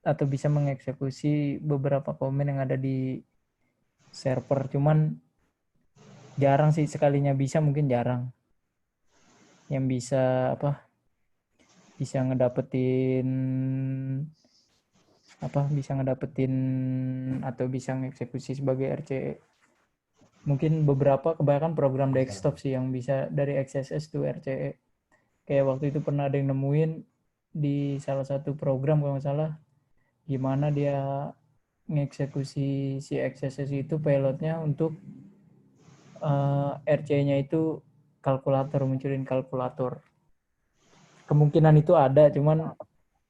atau bisa mengeksekusi beberapa komen yang ada di server. Cuman jarang sih, sekalinya bisa mungkin jarang yang bisa bisa ngedapetin atau bisa ngeksekusi sebagai RCE. Mungkin kebanyakan program desktop sih yang bisa dari XSS to RCE. Kayak waktu itu pernah ada yang nemuin di salah satu program kalau nggak salah, gimana dia ngeksekusi si XSS itu payloadnya untuk RC-nya itu munculin kalkulator. Kemungkinan itu ada, cuman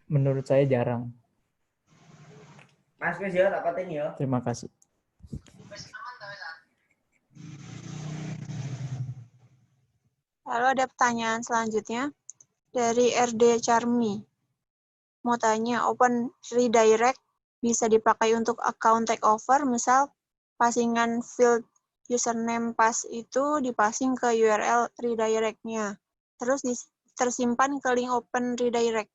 menurut saya jarang. Mas wis ya, tak pateni ya. Terima kasih. Lalu ada pertanyaan selanjutnya dari RD Charmi. Mau tanya, Open Redirect bisa dipakai untuk account takeover, misal passingan field username pas itu dipassing ke URL redirect-nya, terus tersimpan ke link Open Redirect.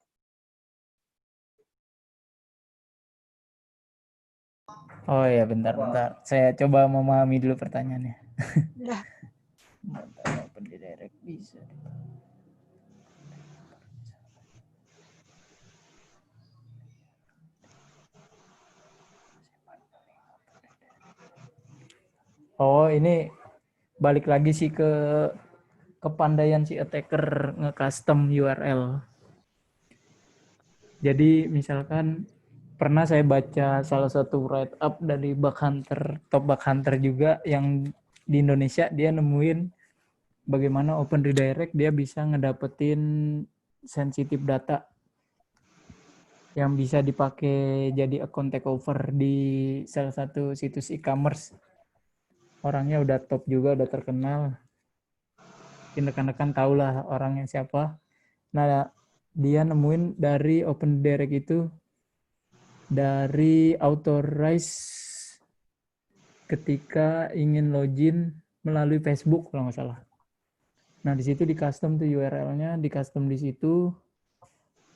Oh ya, bentar. Saya coba memahami dulu pertanyaannya. Ya. Open Redirect bisa. Oh, ini balik lagi sih ke kepandaian si attacker nge-custom URL. Jadi misalkan pernah saya baca salah satu write up dari top bug hunter juga yang di Indonesia, dia nemuin bagaimana Open Redirect dia bisa ngedapetin sensitive data yang bisa dipakai jadi account takeover di salah satu situs e-commerce. orangnya udah top juga, udah terkenal. Mungkin rekan-rekan tahu lah orangnya siapa. Nah, dia nemuin dari Open Direct itu dari authorize ketika ingin login melalui Facebook kalau nggak salah. Nah, di situ di custom tuh URL-nya, di custom di situ.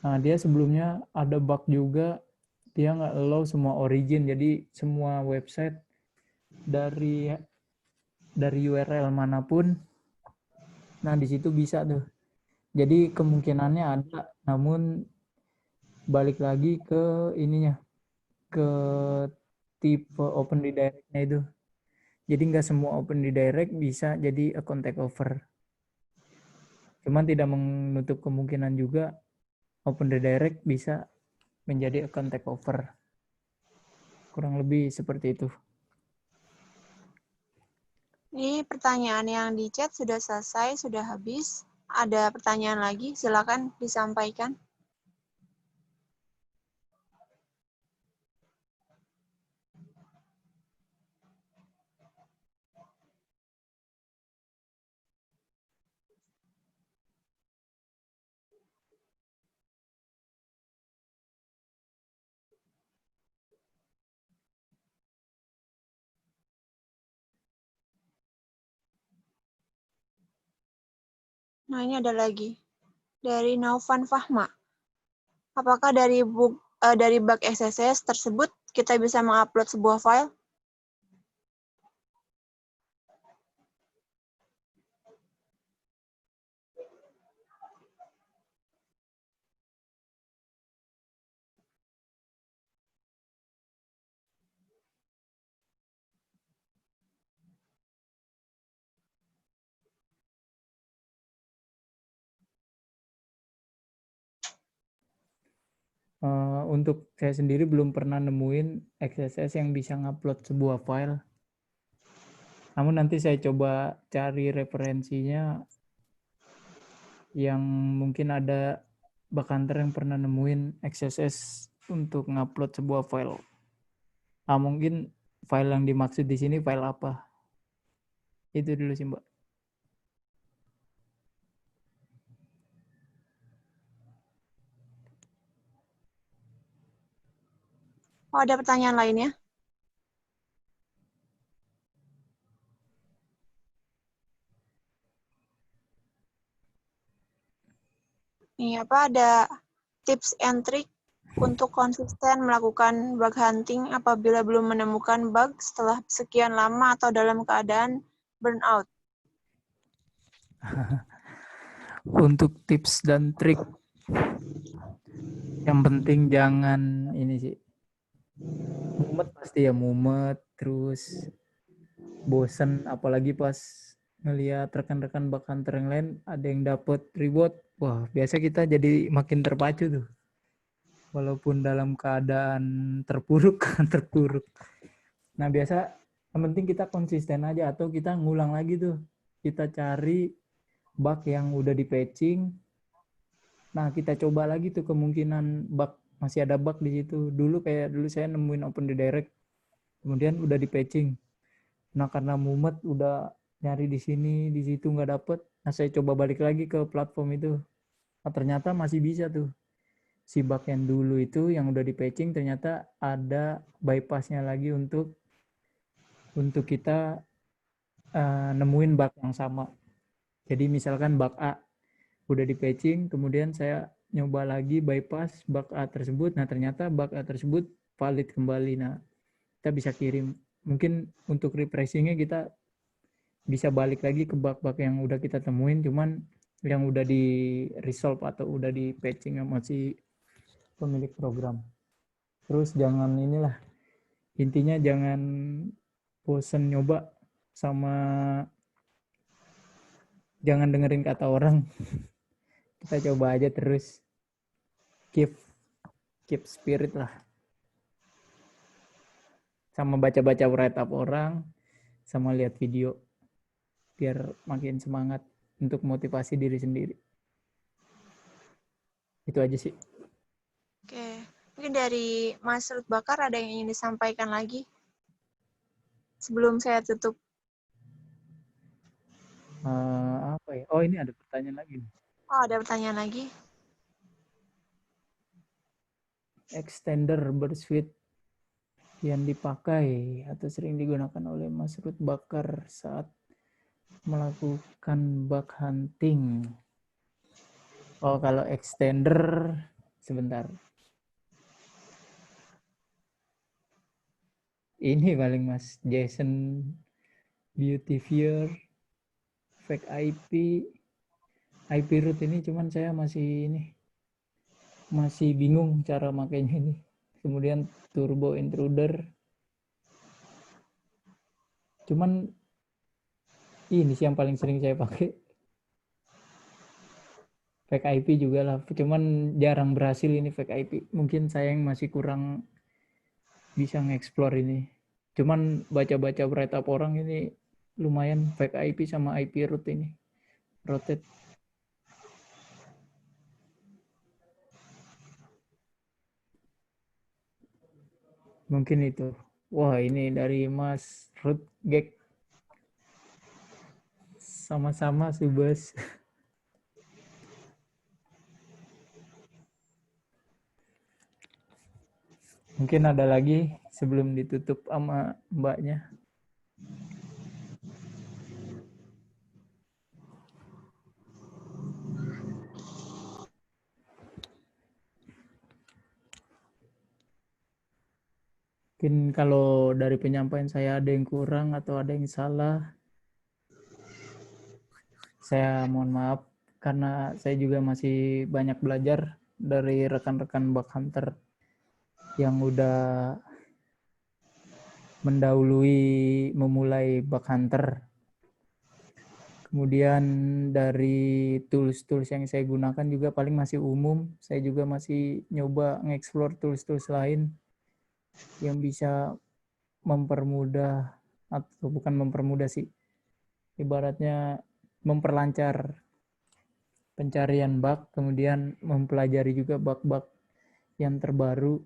Nah, dia sebelumnya ada bug juga, dia nggak allow semua origin, jadi semua website dari URL manapun. Nah, di situ bisa tuh. Jadi kemungkinannya ada, namun balik lagi ke ininya, ke tipe open redirect-nya itu. Jadi nggak semua open redirect bisa jadi account takeover. Cuman tidak menutup kemungkinan juga open redirect bisa menjadi account takeover. Kurang lebih seperti itu. Ini pertanyaan yang di chat sudah selesai, sudah habis. Ada pertanyaan lagi, silakan disampaikan. Nah, ini ada lagi. Dari Naufan Fahma. Apakah dari bug XSS tersebut kita bisa mengupload sebuah file? Untuk saya sendiri belum pernah nemuin XSS yang bisa ngupload sebuah file. Namun nanti saya coba cari referensinya yang mungkin ada bakanter yang pernah nemuin XSS untuk ngupload sebuah file. Mungkin file yang dimaksud di sini file apa? Itu dulu sih, Mbak. Oh, ada pertanyaan lainnya? Nih, ada tips and trick untuk konsisten melakukan bug hunting apabila belum menemukan bug setelah sekian lama atau dalam keadaan burnout? Untuk tips dan trik, yang penting jangan ini sih, mumet pasti ya, mumet, terus bosen, apalagi pas ngelihat rekan-rekan bug hunter yang lain ada yang dapat reward. Wah, biasa kita jadi makin terpacu tuh. Walaupun dalam keadaan terpuruk, terpuruk. Nah, biasa yang penting kita konsisten aja, atau kita ngulang lagi tuh. Kita cari bug yang udah di patching. Nah, kita coba lagi tuh kemungkinan bug, masih ada bug di situ. Dulu saya nemuin open redirect, kemudian udah di patching. Nah, karena mumet udah nyari di sini, di situ nggak dapet. Nah, saya coba balik lagi ke platform itu. Nah, ternyata masih bisa tuh. Si bug yang dulu itu yang udah di patching ternyata ada bypassnya lagi untuk kita nemuin bug yang sama. Jadi misalkan bug A udah di patching, kemudian saya nyoba lagi bypass bug A tersebut. Nah, ternyata bug A tersebut valid kembali. Nah, kita bisa kirim. Mungkin untuk refreshingnya kita bisa balik lagi ke bug-bug yang udah kita temuin, cuman yang udah di resolve atau udah di patching sama si pemilik program. Terus jangan inilah, intinya jangan bosen nyoba, sama jangan dengerin kata orang. Kita coba aja terus, keep spirit lah, sama baca-baca write up orang, sama lihat video biar makin semangat untuk motivasi diri sendiri. Itu aja sih. Oke, mungkin dari Mas Ruth Bakar ada yang ingin disampaikan lagi sebelum saya tutup Apa ya? Oh, ini ada pertanyaan lagi nih. Oh, ada pertanyaan lagi. Extender bersuit yang dipakai atau sering digunakan oleh Mas Ruth Bakar saat melakukan bug hunting. Oh, kalau extender, sebentar. Ini paling Mas Jason Beautifier, fake IP root ini, cuman saya masih bingung cara makainya ini. Kemudian turbo intruder. Cuman ini sih yang paling sering saya pakai. Fake IP juga lah, cuman jarang berhasil ini fake IP. Mungkin saya yang masih kurang bisa nge-explore ini. Cuman baca-baca write up orang ini lumayan fake IP sama IP root ini. Rotate. Mungkin itu. Wah, ini dari Mas Ruth Gek. Sama-sama Subas. Mungkin ada lagi sebelum ditutup sama mbaknya. Mungkin kalau dari penyampaian saya ada yang kurang atau ada yang salah, saya mohon maaf karena saya juga masih banyak belajar dari rekan-rekan bug hunter yang udah mendahului memulai bug hunter. Kemudian dari tools-tools yang saya gunakan juga paling masih umum. Saya juga masih nyoba nge-explore tools-tools lain yang bisa mempermudah, atau bukan mempermudah sih, ibaratnya memperlancar pencarian bug, kemudian mempelajari juga bug-bug yang terbaru.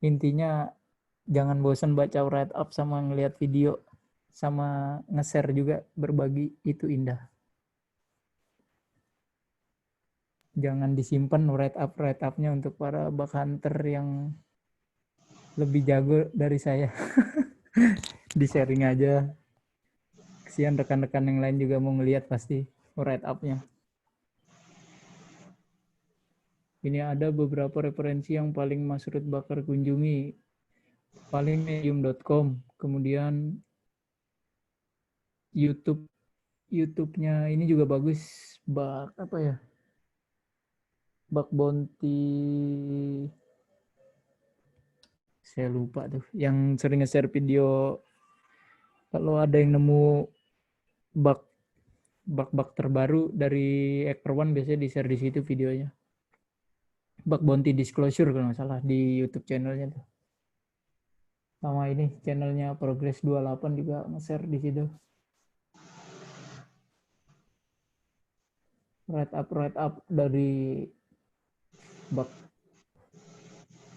Intinya jangan bosan baca write up sama ngelihat video, sama nge-share juga, berbagi itu indah. Jangan disimpan write up-nya untuk para bug hunter yang lebih jago dari saya. Di sharing aja. Kesian rekan-rekan yang lain juga mau ngelihat pasti write up-nya. Ini ada beberapa referensi yang paling Mas Ruth Bakar kunjungi. Paling medium.com, kemudian YouTube-nya ini juga bagus. Bug apa ya? Bug Bounty, saya lupa tuh. Yang sering nge-share video kalau ada yang nemu bug terbaru dari Hacker One, biasanya di-share di situ videonya. Bug Bounty Disclosure kalau nggak salah di YouTube channelnya tuh. Sama ini channelnya Progress 28 juga nge-share di situ. Write up dari bug.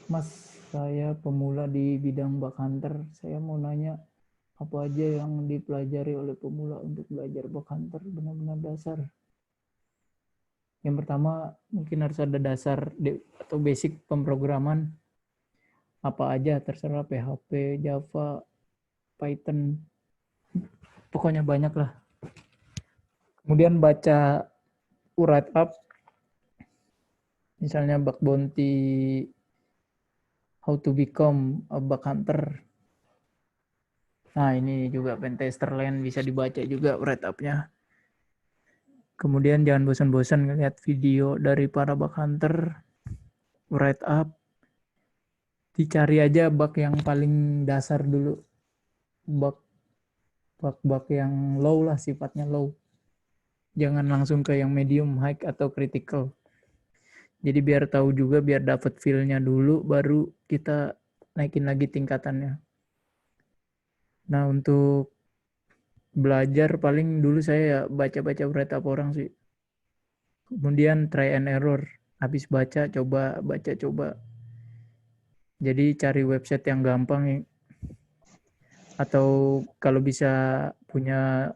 Mas, saya pemula di bidang bug hunter. Saya mau nanya apa aja yang dipelajari oleh pemula untuk belajar bug hunter benar-benar dasar. Yang pertama mungkin harus ada dasar atau basic pemrograman. Apa aja terserah, PHP, Java, Python. Pokoknya banyak lah. Kemudian baca write up. Misalnya bug bounty, how to become a bug hunter. Nah, ini juga Pentesterland bisa dibaca juga write up-nya. Kemudian jangan bosan-bosan ngeliat video dari para bug hunter, write up. Dicari aja bug yang paling dasar dulu. Bug yang low lah, sifatnya low. Jangan langsung ke yang medium, high, atau critical. Jadi biar tahu juga, biar dapat feel-nya dulu, baru kita naikin lagi tingkatannya. Nah, untuk belajar paling dulu saya ya baca-baca write up orang sih. Kemudian try and error. Habis baca, coba, baca, coba. Jadi cari website yang gampang. Atau kalau bisa punya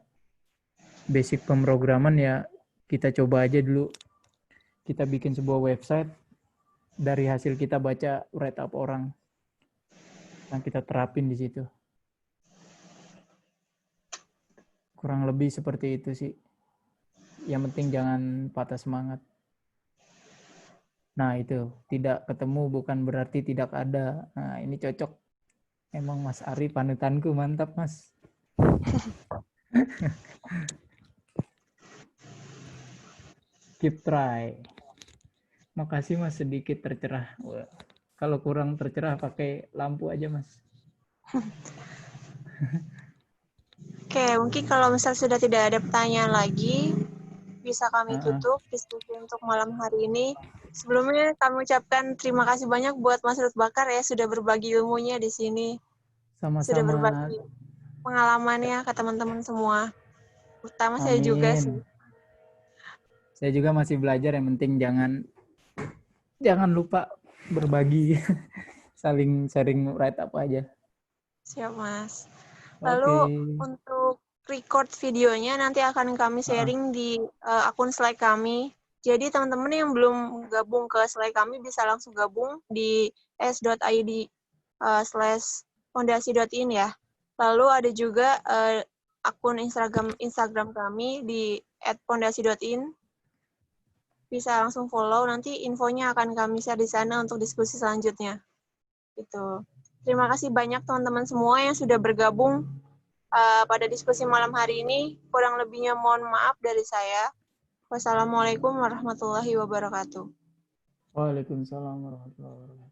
basic pemrograman ya kita coba aja dulu. Kita bikin sebuah website, dari hasil kita baca write up orang, yang kita terapin di situ. Kurang lebih seperti itu sih. Yang penting jangan patah semangat. Nah itu, tidak ketemu bukan berarti tidak ada. Nah ini cocok. Emang Mas Ari panutanku, mantap Mas. Keep try. Makasih Mas, sedikit tercerah. Wah, kalau kurang tercerah pakai lampu aja Mas. Oke, mungkin kalau misal sudah tidak ada pertanyaan lagi, bisa kami tutup diskusi untuk malam hari ini. Sebelumnya kami ucapkan terima kasih banyak buat Mas Ruth Bakar ya, sudah berbagi ilmunya di sini. Sudah Sama-sama. berbagi pengalamannya ke teman-teman semua. Terutama saya juga sih. Amin. Saya juga masih belajar, yang penting jangan lupa berbagi. Saling sharing write up aja. Siap, Mas. Lalu untuk record videonya nanti akan kami sharing di akun Slack kami. Jadi teman-teman yang belum gabung ke Slack kami bisa langsung gabung di s.id/fondasi.in ya. Lalu ada juga akun Instagram kami di @fondasi.in. Bisa langsung follow, nanti infonya akan kami share di sana untuk diskusi selanjutnya. Gitu. Terima kasih banyak teman-teman semua yang sudah bergabung pada diskusi malam hari ini. Kurang lebihnya mohon maaf dari saya. Wassalamualaikum warahmatullahi wabarakatuh. Waalaikumsalam warahmatullahi wabarakatuh.